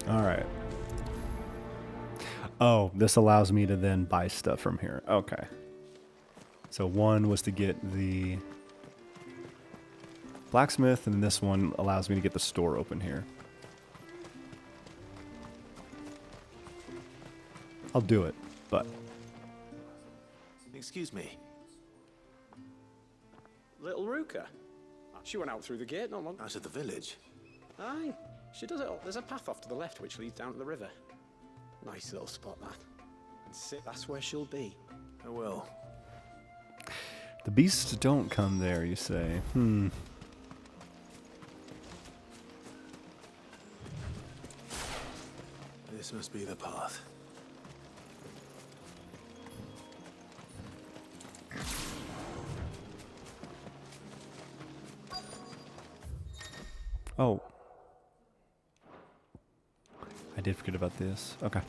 All right. Oh, this allows me to then buy stuff from here. Okay. So one was to get the blacksmith, and this one allows me to get the store open here. I'll do it, but... Excuse me. Little Ruka. She went out through the gate not long. Out of the village? Aye. She does it all. There's a path off to the left which leads down to the river. Nice little spot, that. And that's where she'll be. Oh well. The beasts don't come there, you say. This must be the path. Oh. I did forget about this. Okay.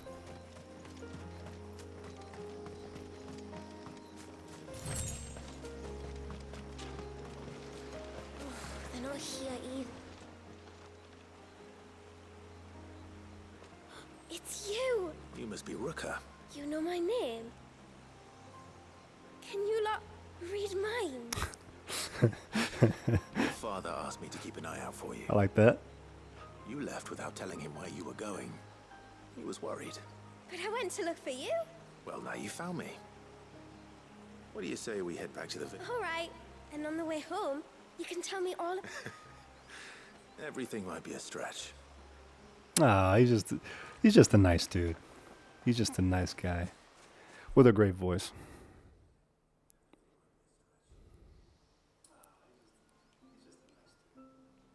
They're not here either. It's you! You must be Ruka. You know my name? Can you lot read mine? Your father asked me to keep an eye out for you. I like that. You left without telling him where you were going. He was worried. But I went to look for you. Well, now you found me. What do you say we head back to the village? All right. And on the way home, you can tell me all... Everything might be a stretch. Ah, he's just a nice dude. He's just a nice guy with a great voice.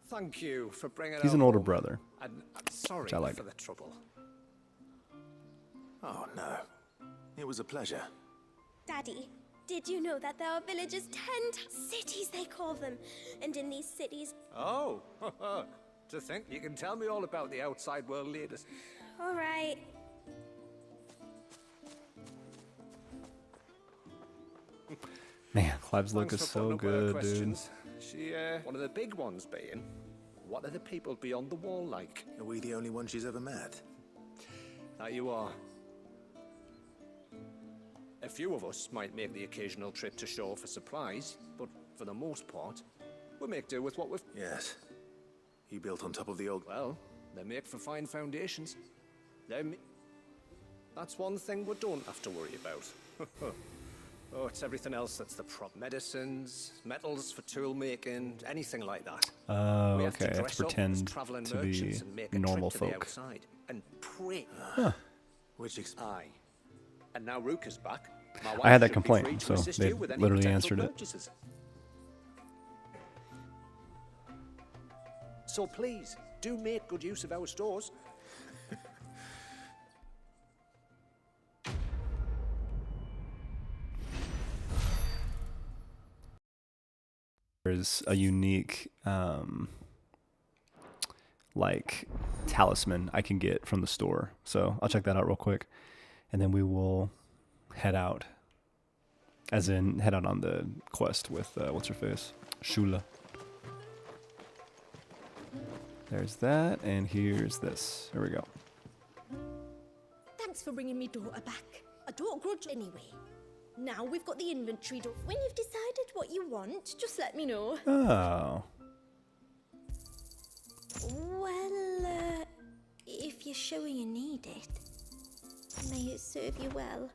Thank you for bringing He's her an older home. brother. And I'm sorry Which I like. for the trouble. Oh, no. It was a pleasure. Daddy, did you know that there are villages 10 cities, they call them? And in these cities... Oh, to think you can tell me all about the outside world leaders. All right. Man, Clive's look Thanks is for so putting up with our good, dude. questions. She, one of the big ones being, what are the people beyond the wall like? Are we the only one she's ever met? That you are. A few of us might make the occasional trip to shore for supplies, but for the most part, we make do with what we've... Yes. You built on top of the old... Well, they make for fine foundations. That's one thing we don't have to worry about. Oh, it's everything else that's the prop. Medicines, metals for tool making, anything like that. Oh, We have okay. I have dress to up as pretend traveling to be merchants and make a normal trip to the folk. outside and pray. Huh. Which Aye. And now Ruka's back. My I wife had that should be complaint, free to so assist they you with any literally potential answered it. purchases. So please, do make good use of our stores. There's a unique like talisman I can get from the store. So I'll check that out real quick. And then we will head out. As in head out on the quest with what's her face? Shula. There's that, and here's this. Here we go. Thanks for bringing me daughter back. I don't grudge anyway. Now we've got the inventory done. When you've decided what you want, just let me know. Oh. Well, if you're sure you need it, may it serve you well.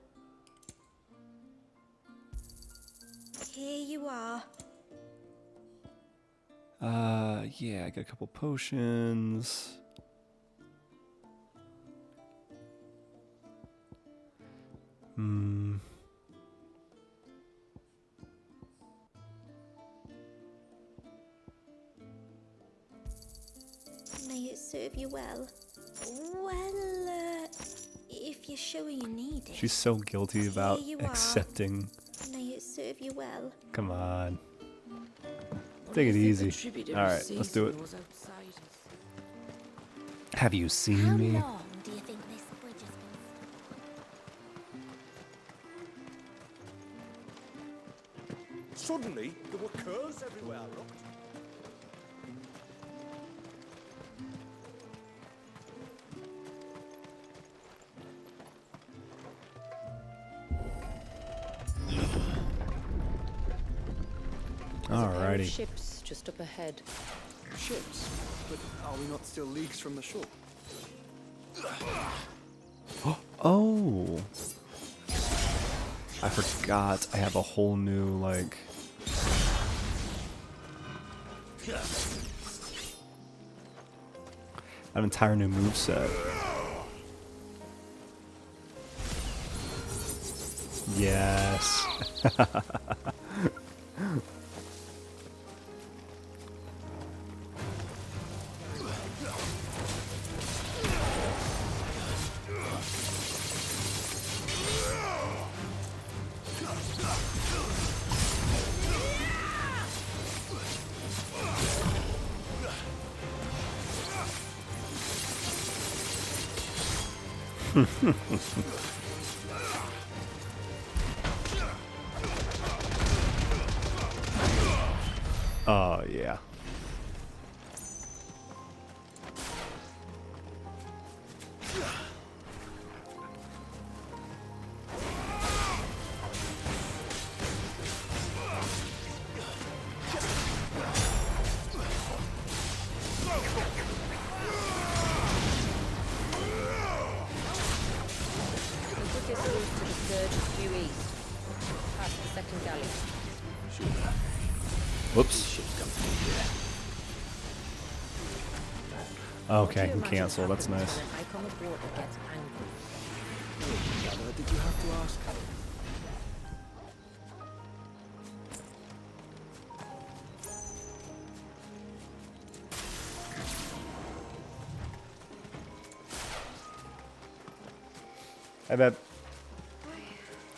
Here you are. Yeah, I got a couple potions. May it serve you well. Well, if you're sure you need it. She's so guilty about Here you are. accepting. May it serve you well. Come on. Take it easy. Alright, let's do it. Have you seen How me? long do you think this bridge has been? Suddenly, there were curs everywhere I looked. Alrighty. Ships just up ahead. Ships? But are we not still leagues from the shore? Oh. I forgot I have a whole new, like... an entire new moveset. Yes. Oh, yeah. Whoops. Okay, can cancel. That's nice. Did you have to ask? Hi, Beb.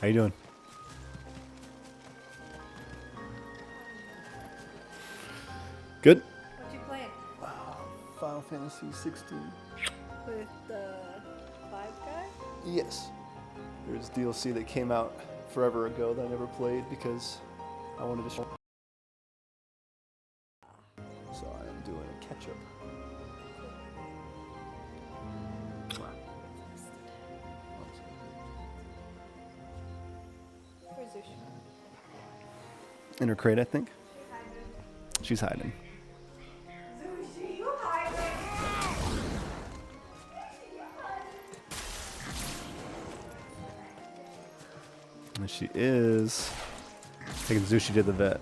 How you doing? Good. What you playing? Final Fantasy XVI. With the 5 guy? Yes. There's DLC that came out forever ago that I never played because I wanted to show. So I am doing a catch-up. Where's Zushi? In her crate, I think. She's hiding. Zushi, you hiding! And she is taking Zushi to the vet.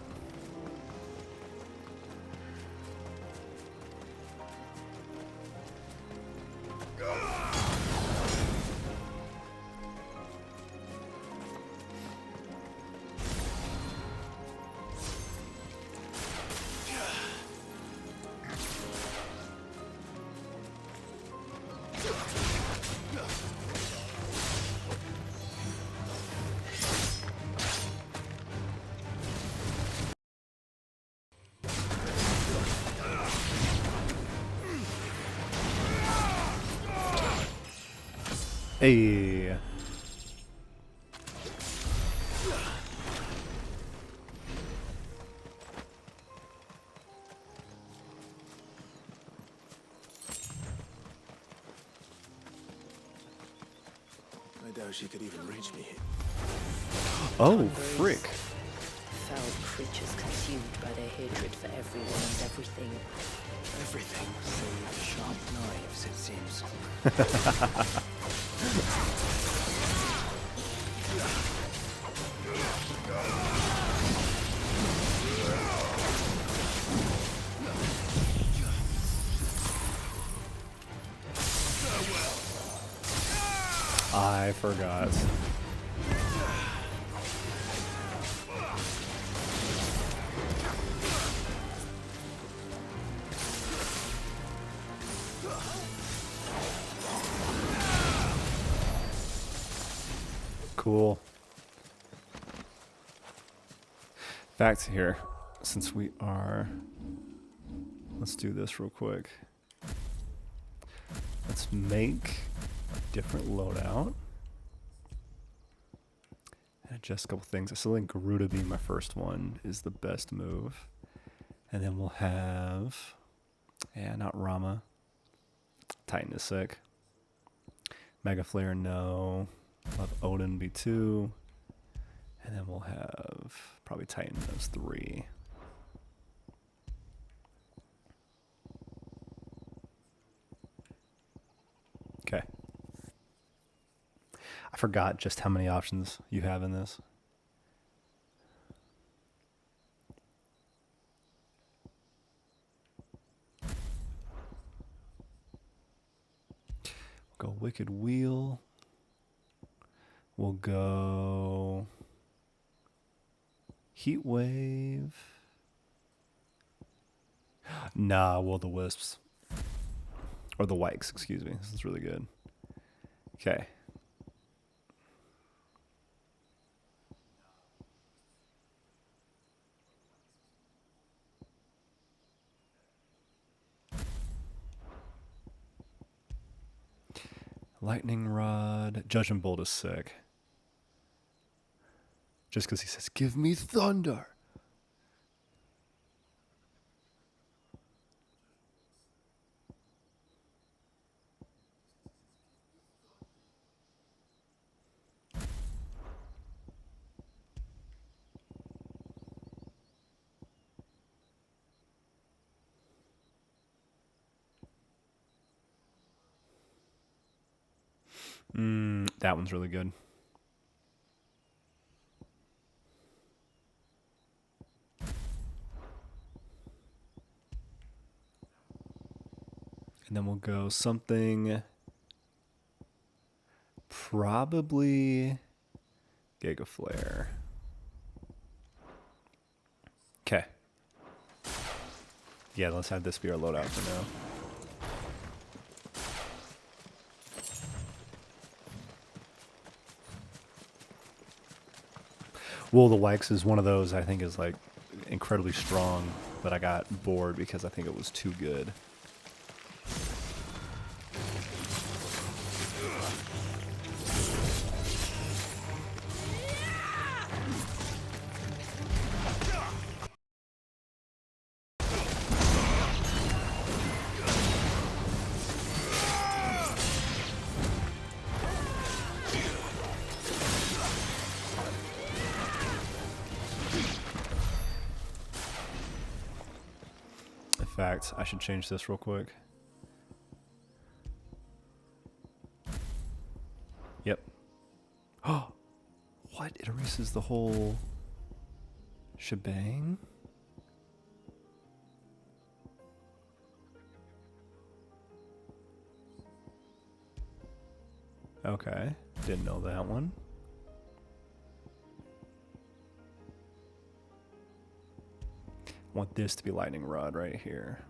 Hey. I doubt she could even reach me. Oh, frick. Foul creatures consumed by their hatred for everyone and everything. Everything save sharp knives, it seems. I forgot. Cool. Fact here, since we are, let's do this real quick. Let's make a different loadout. adjust a couple things. I still think Garuda being my first one is the best move. And then we'll have, yeah, not Rama. Titan is sick. Mega Flare, no. We'll have Odin be 2. And then we'll have probably Titan as 3. Okay. I forgot just how many options you have in this. We'll go Wicked Wheel. We'll go Heat Wave. Nah, Will-o-the-Wisps. Or the Wikes, excuse me. This is really good. Okay. Lightning Rod. Judgment Bolt is sick. Just because he says, give me thunder. That one's really good. And then we'll go something probably Giga Flare. Okay. Yeah, let's have this be our loadout for now. Will the Wax is one of those I think is like incredibly strong, but I got bored because I think it was too good. I should change this real quick. Yep. Oh, what? It erases the whole shebang? Okay, didn't know that one. Want this to be Lightning Rod right here.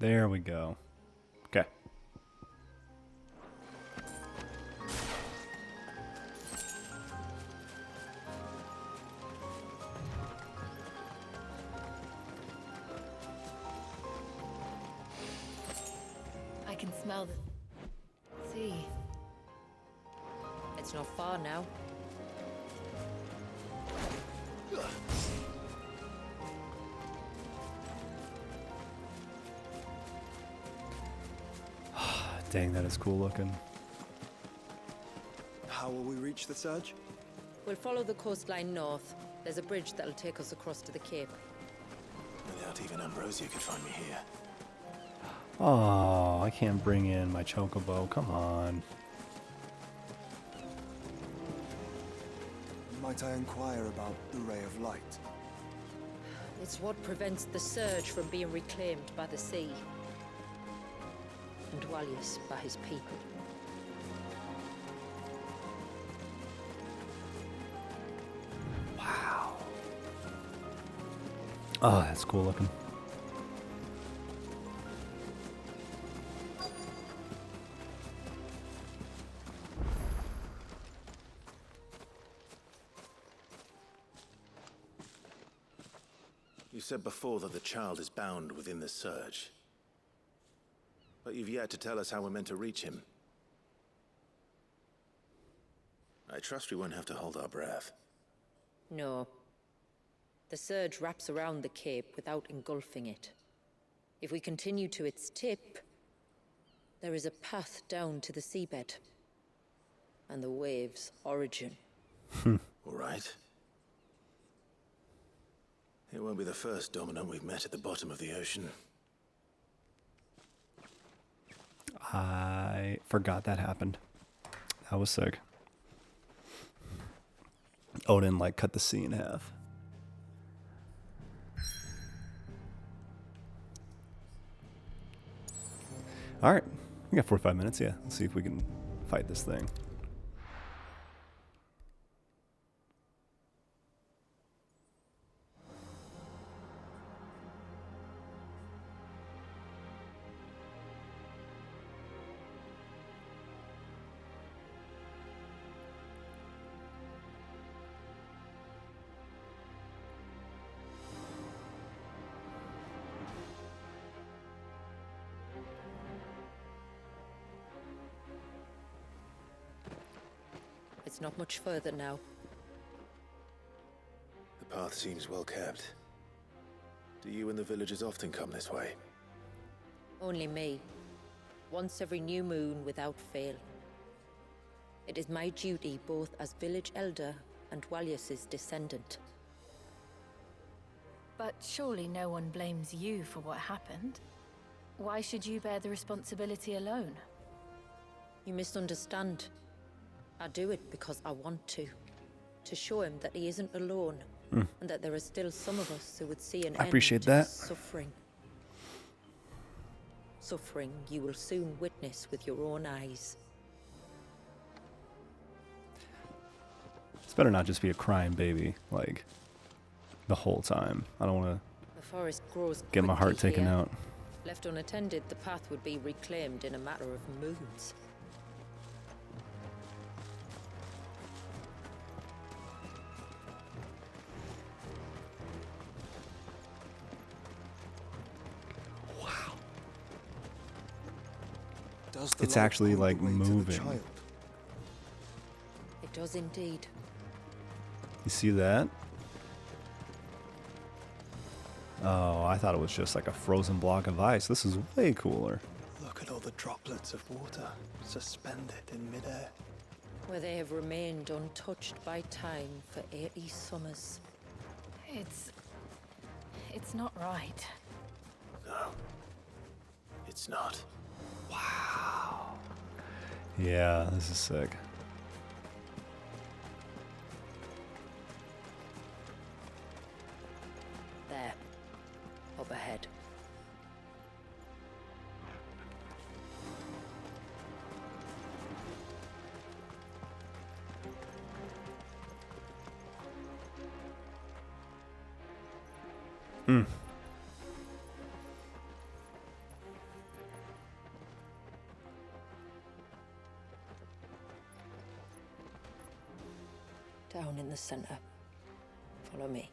There we go. Okay. I can smell the sea. It's not far now. Dang, that is cool looking. How will we reach the surge? We'll follow the coastline north. There's a bridge that'll take us across to the cape. Without even Ambrosia could find me here. Oh, I can't bring in my chocobo. Come on. Might I inquire about the Ray of Light? It's what prevents the surge from being reclaimed by the sea. And Dwalius by his people. Wow. Oh, that's cool looking. You said before that the child is bound within the surge. But you've yet to tell us how we're meant to reach him. I trust we won't have to hold our breath. No. The surge wraps around the cape without engulfing it. If we continue to its tip, there is a path down to the seabed. And the wave's origin. All right. It won't be the first dominant we've met at the bottom of the ocean. I forgot that happened. That was sick. Odin, like, cut the sea in half. All right. We got 45 minutes, yeah. Let's see if we can fight this thing. It's not much further now. The path seems well kept. Do you and the villagers often come this way? Only me. Once every new moon without fail. It is my duty both as village elder and Walius's descendant. But surely no one blames you for what happened. Why should you bear the responsibility alone? You misunderstand. I do it because I want to. To show him that he isn't alone. And that there are still some of us who would see an I end appreciate to that. suffering. Suffering you will soon witness with your own eyes. This better not just be a crying baby, like, the whole time. I don't want The forest grows to get my heart quickly taken here. out. Left unattended, the path would be reclaimed in a matter of moons. Does the It's light actually, point like, the way to the moving. child? It does indeed. You see that? Oh, I thought it was just like a frozen block of ice. This is way cooler. Look at all the droplets of water suspended in midair. Where they have remained untouched by time for 80 summers. It's not right. No. It's not. Yeah, this is sick. There. Up ahead. Down in the center. Follow me.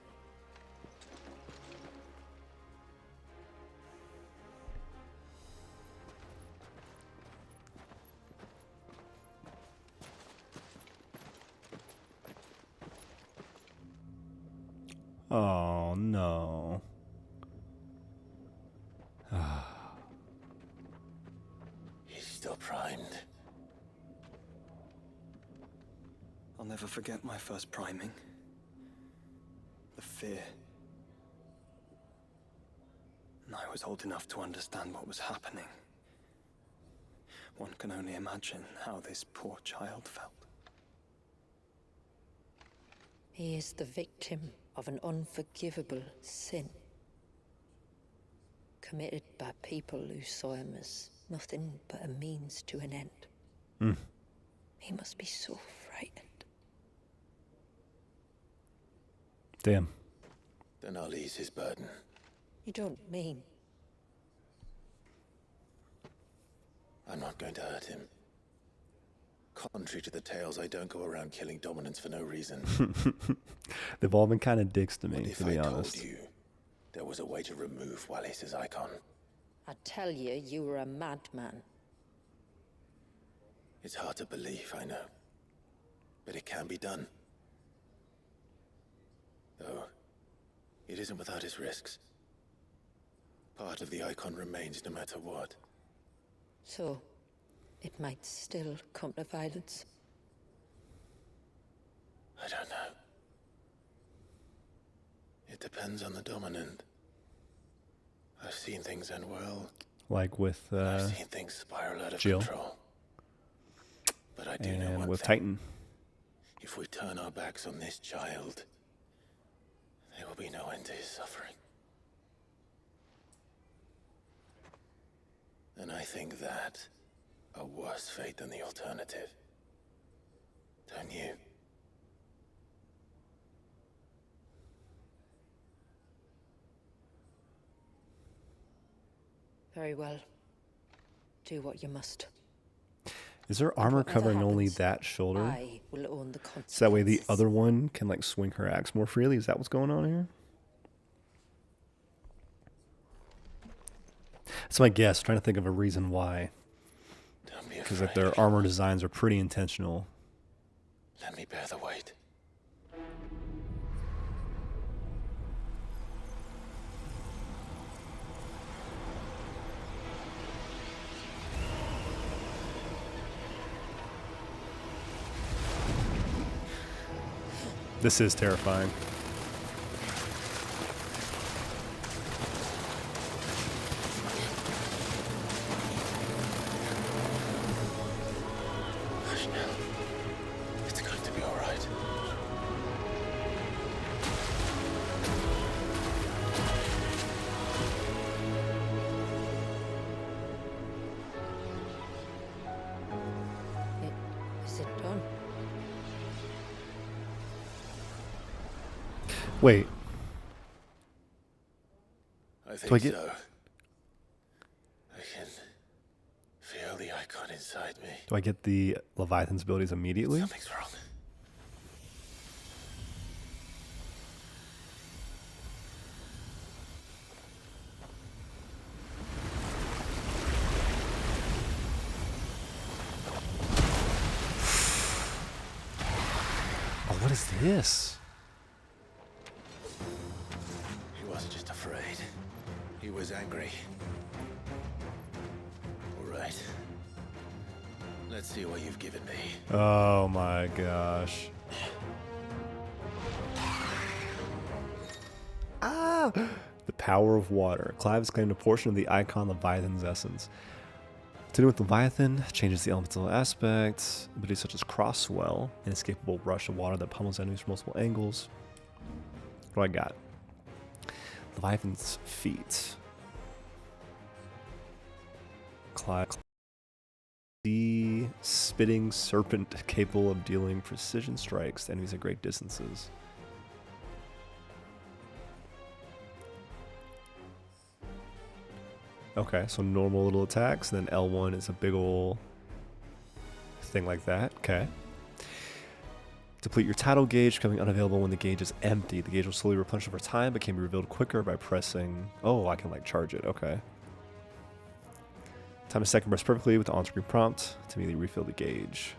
Oh, no. He's still primed. I'll never forget my first priming. The fear. And I was old enough to understand what was happening. One can only imagine how this poor child felt. He is the victim of an unforgivable sin. Committed by people who saw him as nothing but a means to an end. He must be so frightened. Damn. Then I'll ease his burden. You don't mean... I'm not going to hurt him. Contrary to the tales, I don't go around killing dominants for no reason. They've all been kind of dicks to me, What if to be I honest. told you there was a way to remove Wallis's icon? I tell you, you were a madman. It's hard to believe, I know. But it can be done. Though, it isn't without its risks. Part of the icon remains no matter what. So, it might still come to violence. I don't know. It depends on the dominant. I've seen things end well. Like with I've seen things spiral out of Jill. control. But I do know And one with thing. Titan. If we turn our backs on this child, there will be no end to his suffering. And I think that a worse fate than the alternative. Don't you? Very well. Do what you must. Is there armor whatever covering only happens, that shoulder? I will own the consequences. So that way the other one can like swing her axe more freely? Is that what's going on here? That's my guess. Trying to think of a reason why. Because like their armor designs are pretty intentional. Let me bear the weight. This is terrifying. Hush now. It's going to be all right. Is it done? Wait. I think Do I get- so. I can feel the icon inside me. Do I get the Leviathan's abilities immediately? Something's wrong. Oh, what is this? He wasn't just afraid. He was angry. All right. Let's see what you've given me. Oh my gosh. Ah! The power of water. Clive has claimed a portion of the icon Leviathan's essence. To do with Leviathan, changes the elemental aspects, abilities such as Crosswell, an inescapable rush of water that pummels enemies from multiple angles. What do I got? Leviathan's feet. Clive. The spitting serpent capable of dealing precision strikes to enemies at great distances. Okay, so normal little attacks, then L1 is a big ol' thing like that. Okay. Deplete your tidal gauge, becoming unavailable when the gauge is empty. The gauge will slowly replenish over time, but can be revealed quicker by pressing... Oh, I can like charge it. Okay. Time a second press perfectly with the on-screen prompt to immediately refill the gauge.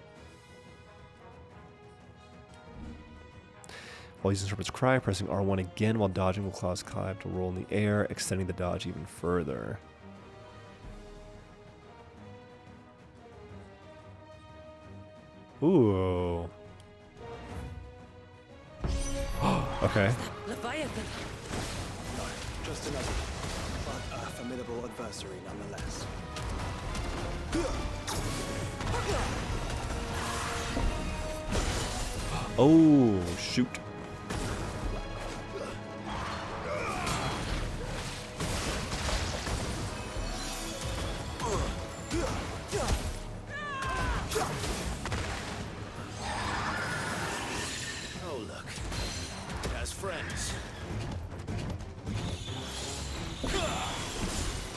While using Serpent's Cry, pressing R1 again while dodging will cause Clive to roll in the air, extending the dodge even further. Ooh. Okay. Leviathan! Just another, but a formidable adversary nonetheless. Oh, shoot. Oh, look. As friends.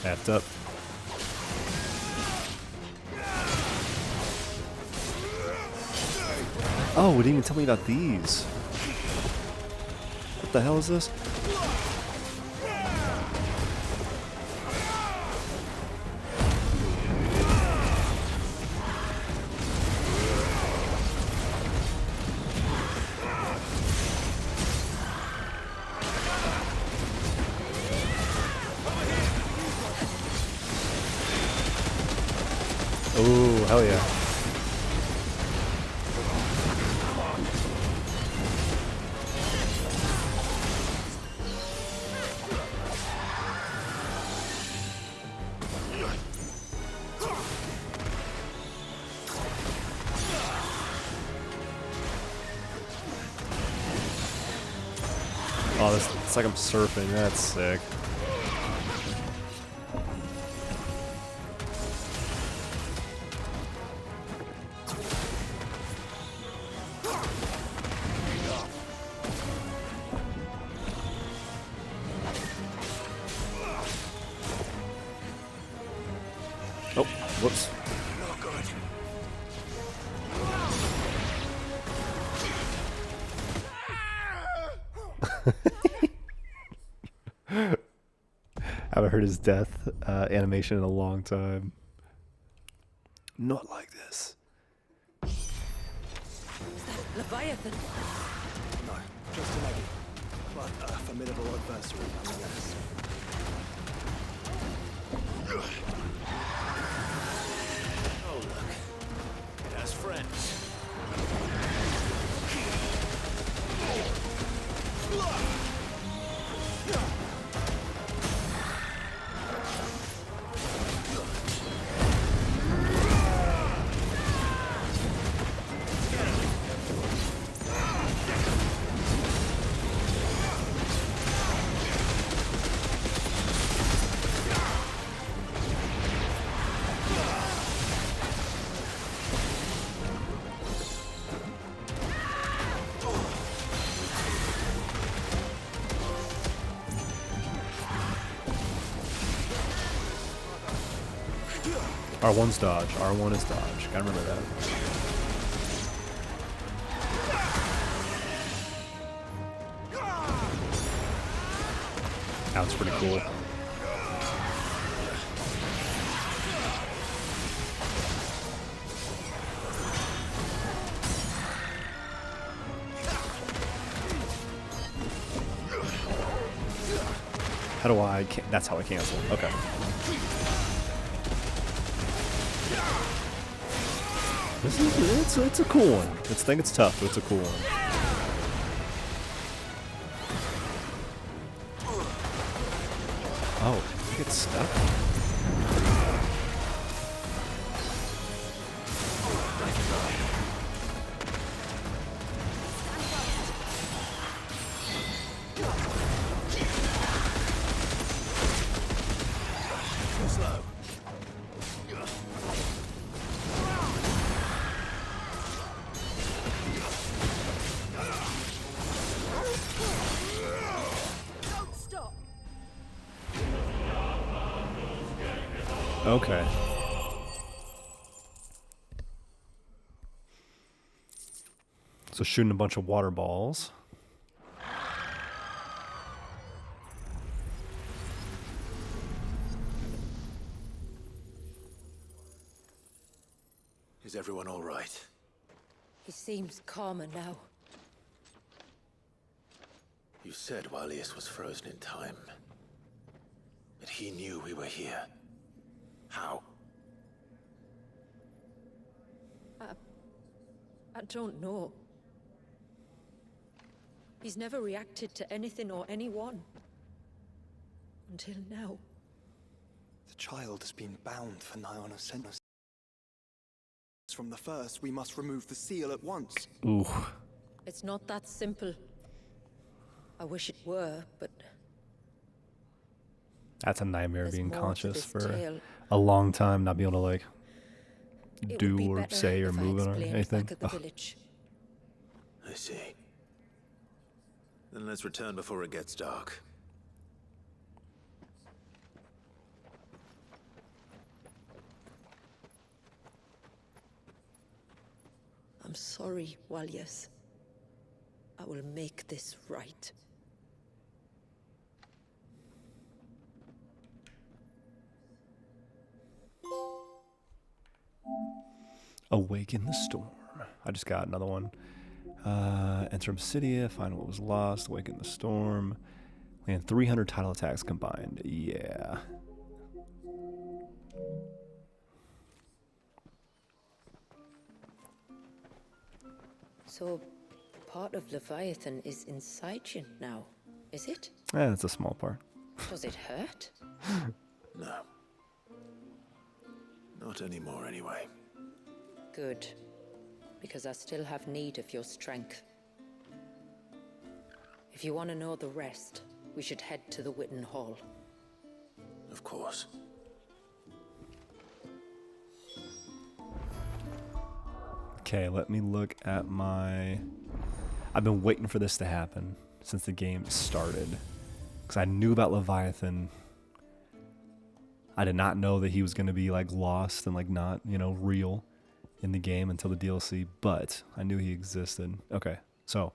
Effed up. Oh, it didn't even tell me about these. What the hell is this? Oh, hell yeah. Oh, this, it's like I'm surfing. That's sick. Oh, whoops. I haven't heard his death animation in a long time. Not like this. Leviathan. No, just a leggy. But a formidable adversary nonetheless. Oh, look. It has friends. R1's dodge. R1 is dodge. Gotta remember that. That's pretty cool. How do I? That's how I cancel. Okay. This is it's a cool one. I think it's tough, but it's a cool one. Oh, I get stuck. Okay. So shooting a bunch of water balls. Is everyone all right? He seems calmer now. You said Walius was frozen in time. But he knew we were here. How? I don't know. He's never reacted to anything or anyone. Until now. The child has been bound for nigh on a century. From the first, we must remove the seal at once. Ooh. It's not that simple. I wish it were, but... That's a nightmare, There's being more to conscious this for tale. a long time, not being able to, like, It do would be or better say or if I move or explained anything. back at the Ugh. village. I see. Then let's return before it gets dark. sorry, Walyas. I will make this right. Awaken the Storm. I just got another one. Enter Obsidia, find what was lost, awaken the storm. Land 300 title attacks combined. Yeah. So, part of Leviathan is inside you now, is it? That's a small part. Does it hurt? No. Not anymore, anyway. Good. Because I still have need of your strength. If you want to know the rest, we should head to the Witten Hall. Of course. Okay, let me look at my... I've been waiting for this to happen since the game started. Because I knew about Leviathan. I did not know that he was going to be like lost and like not, you know, real in the game until the DLC. But I knew he existed. Okay, so...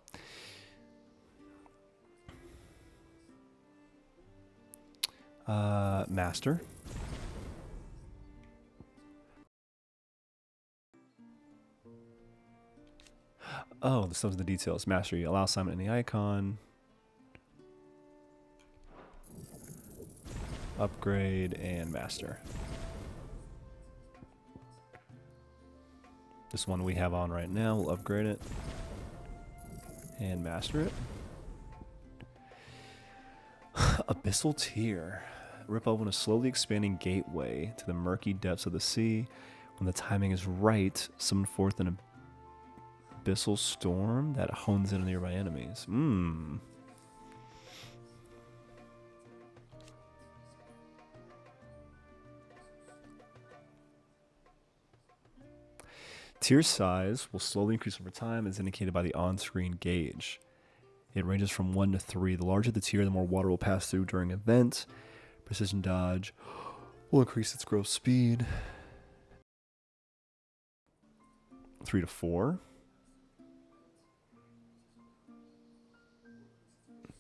Master. Oh, this is the details. Mastery. Allow summon any icon. Upgrade and master. This one we have on right now. We'll upgrade it. And master it. Abyssal Tier. Rip open a slowly expanding gateway to the murky depths of the sea. When the timing is right, summon forth an abyssal storm that hones in on nearby enemies. Tier size will slowly increase over time as indicated by the on-screen gauge. It ranges from 1 to 3. The larger the tier, the more water will pass through during events. Precision dodge will increase its growth speed. 3 to 4.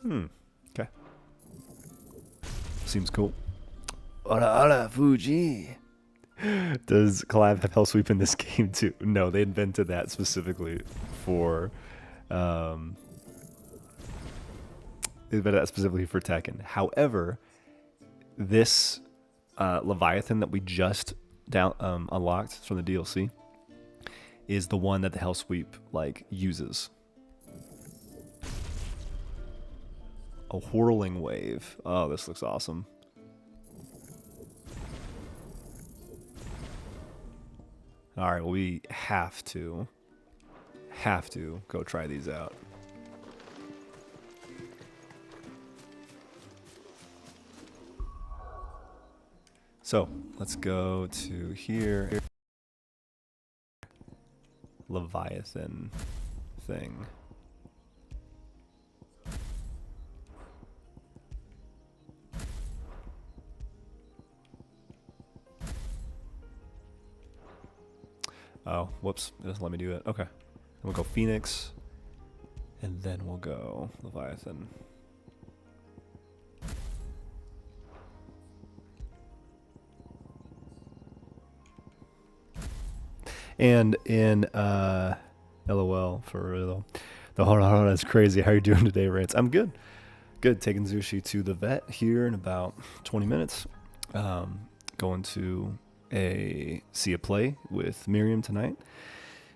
Okay. Seems cool. Ora Fuji. Does Collab have Hell Sweep in this game too? No, they invented that specifically for Tekken. However, this Leviathan that we just unlocked from the DLC is the one that the Hell Sweep like uses. A whirling wave. Oh, this looks awesome. All right, well, we have to go try these out. So let's go to here. Leviathan thing. Oh, whoops. It doesn't let me do it. Okay. Then we'll go Phoenix. And then we'll go Leviathan. And in LOL for real. The horror is crazy. How are you doing today, Rance? I'm good. Good. Taking Zushi to the vet here in about 20 minutes. Going to see a play with Miriam tonight.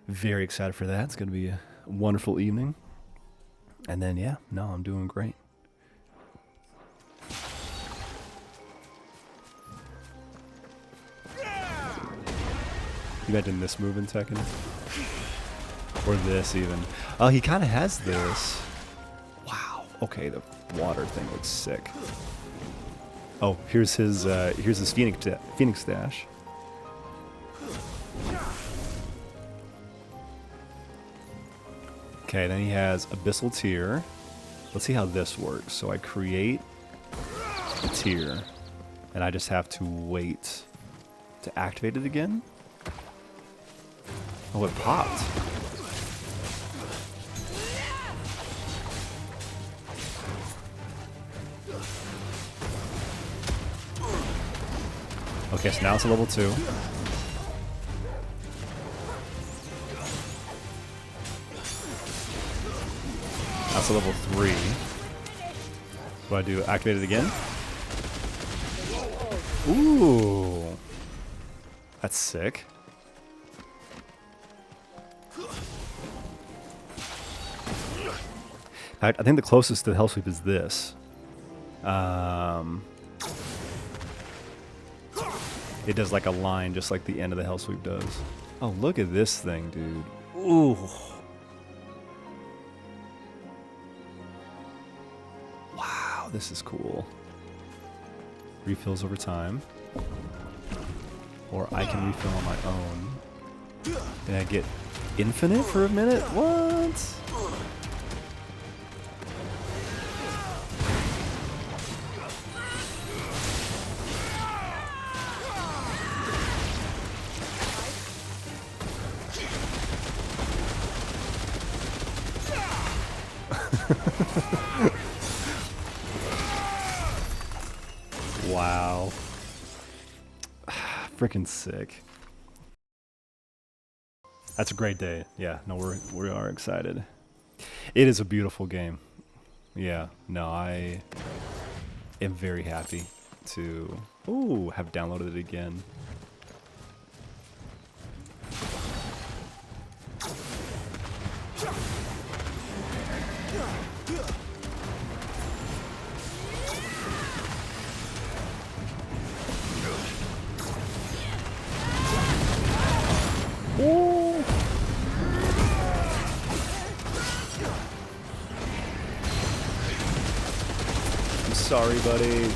Very excited for that. It's going to be a wonderful evening. And then, yeah, no, I'm doing great. You imagine this move in Tekken? Or this even. Oh, he kind of has this. Wow. Okay, the water thing looks sick. Oh, here's his Phoenix dash. Okay, then he has Abyssal Tier. Let's see how this works. So I create a tier, and I just have to wait to activate it again. Oh, it popped. Okay, so now it's a level 2. That's a level 3. What do I do? Activate it again? Ooh. That's sick. I think the closest to the Hell Sweep is this. It does like a line just like the end of the Hell Sweep does. Oh, look at this thing, dude. Ooh. Wow, this is cool. Refills over time. Or I can refill on my own. And I get infinite for a minute? What? Wow. Freaking sick. That's a great day. Yeah, no, we are excited. It is a beautiful game. Yeah, no, I am very happy to have downloaded it again. I'm sorry, buddy.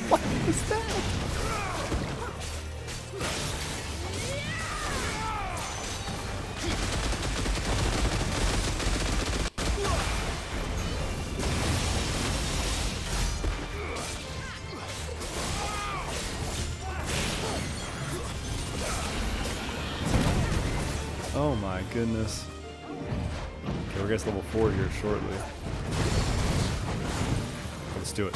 What was that? Oh my goodness. Okay, we're getting level 4 here shortly. Let's do it.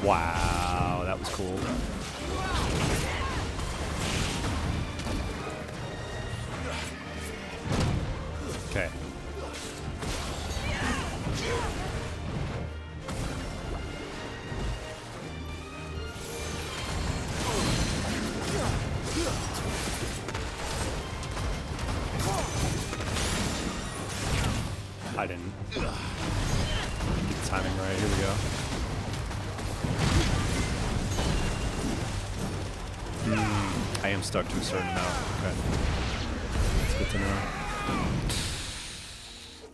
Wow, that was cool. Okay. I didn't get the timing right. Here we go. I am stuck to a certain amount. Okay. That's good to know.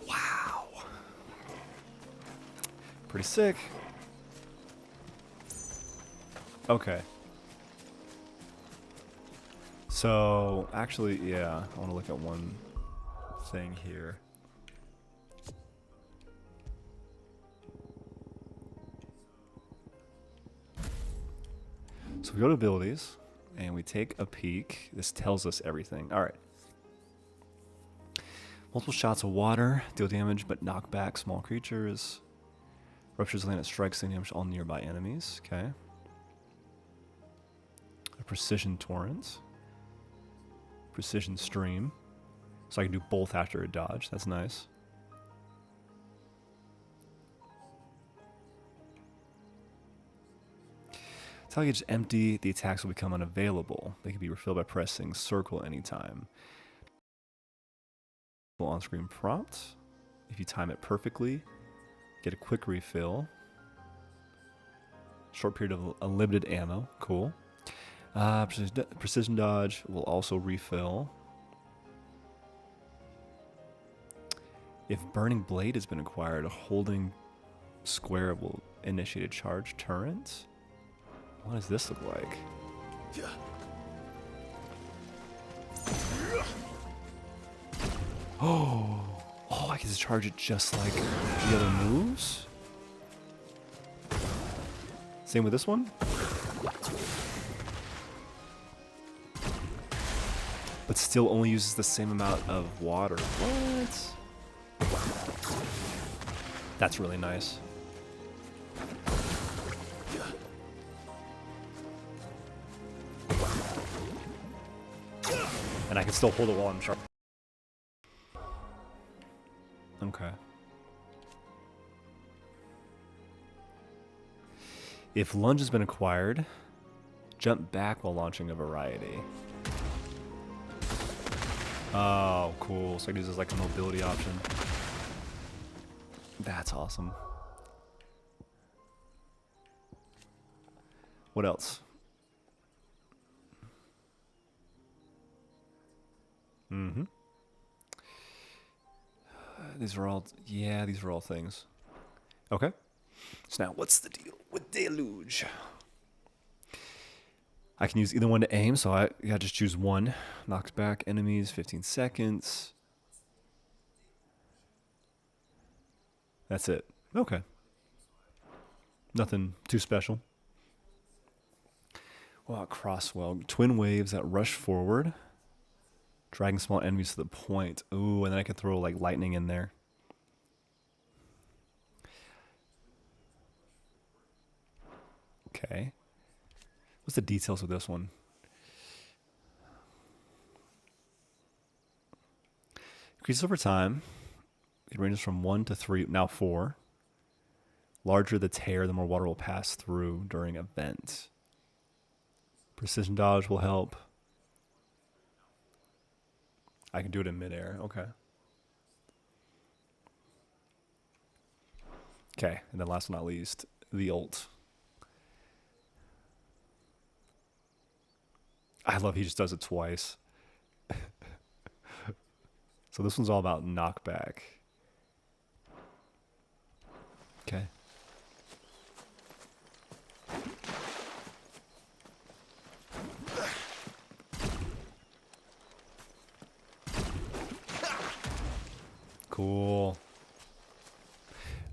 Wow. Pretty sick. Okay. So, actually, yeah, I want to look at one thing here. So we go to abilities, and we take a peek. This tells us everything. All right. Multiple shots of water deal damage, but knock back small creatures. Ruptures land at strikes and damage all nearby enemies. Okay. A precision torrent. Precision stream. So I can do both after a dodge. That's nice. Until gauge is empty, the attacks will become unavailable. They can be refilled by pressing circle anytime. On-screen prompt. If you time it perfectly, get a quick refill. Short period of unlimited ammo. Cool. Precision dodge will also refill. If Burning Blade has been acquired, holding square will initiate a charge turret. What does this look like? Oh, I can just charge it just like the other moves? Same with this one? but still only uses the same amount of water. What? That's really nice. And I can still hold it while I'm sharp. Okay. If lunge has been acquired, jump back while launching a variety. Oh, cool. So I can use this as like a mobility option. That's awesome. What else? Mm-hmm. These are all, yeah, these are all things. Okay. So now, what's the deal with Deluge? I can use either one to aim, so I just choose one. Knocks back enemies, 15 seconds. That's it. Okay. Nothing too special. Well, Crosswell. Twin waves that rush forward. Dragging small enemies to the point. Ooh, and then I could throw like lightning in there. Okay. What's the details of this one? Increases over time. It ranges from 1 to 3, now 4. Larger the tear, the more water will pass through during events. Precision dodge will help. I can do it in midair. Okay. Okay, and then last but not least, the ult. I love he just does it twice. So this one's all about knockback. Okay. Cool.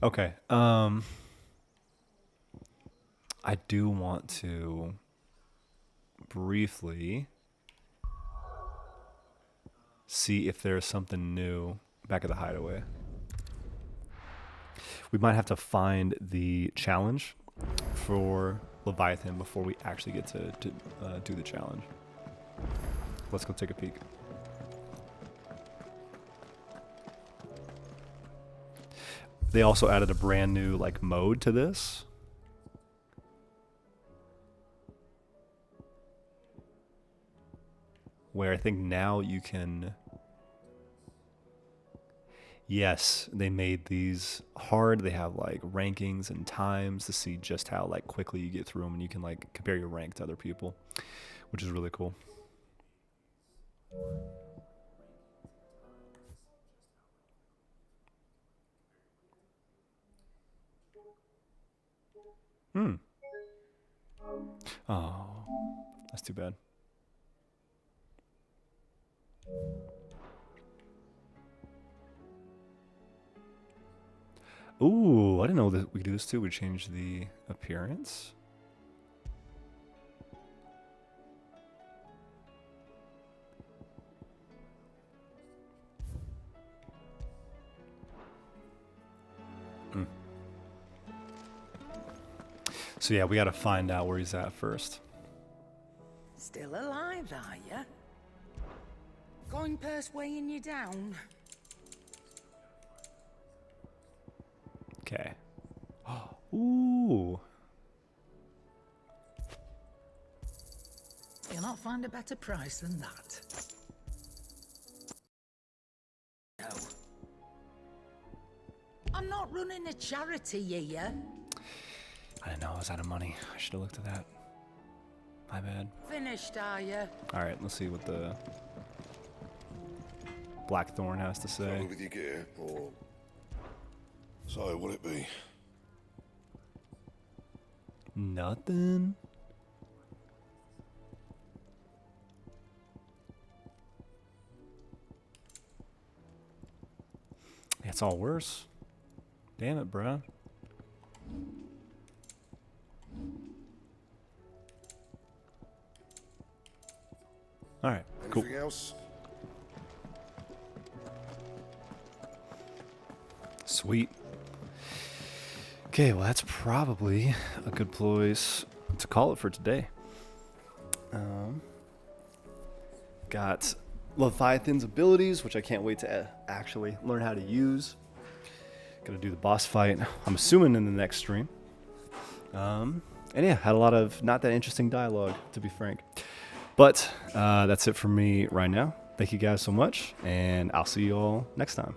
Okay. I do want to briefly see if there's something new back at the hideaway. We might have to find the challenge for Leviathan before we actually get to do the challenge. Let's go take a peek. They also added a brand new like mode to this. Where I think now you can... Yes, they made these hard. They have like rankings and times to see just how like quickly you get through them, and you can like compare your rank to other people, which is really cool. Oh, that's too bad. Ooh, I didn't know that we could do this too. We change the appearance. So yeah, we got to find out where he's at first. Still alive, are you? Going purse weighing you down? Okay. Ooh. You'll not find a better price than that. No. I'm not running a charity here. I didn't know I was out of money. I should have looked at that. My bad. Finished, are you? Alright, let's see what the Blackthorn has to say. Trouble with your gear, or... So, what it be? Nothing? It's all worse. Damn it, bruh. Alright, cool. Anything else? Sweet. Okay, well, that's probably a good place to call it for today. Got Leviathan's abilities, which I can't wait to actually learn how to use. Gonna do the boss fight, I'm assuming, in the next stream. And yeah, had a lot of not that interesting dialogue, to be frank. But that's it for me right now. Thank you guys so much, and I'll see you all next time.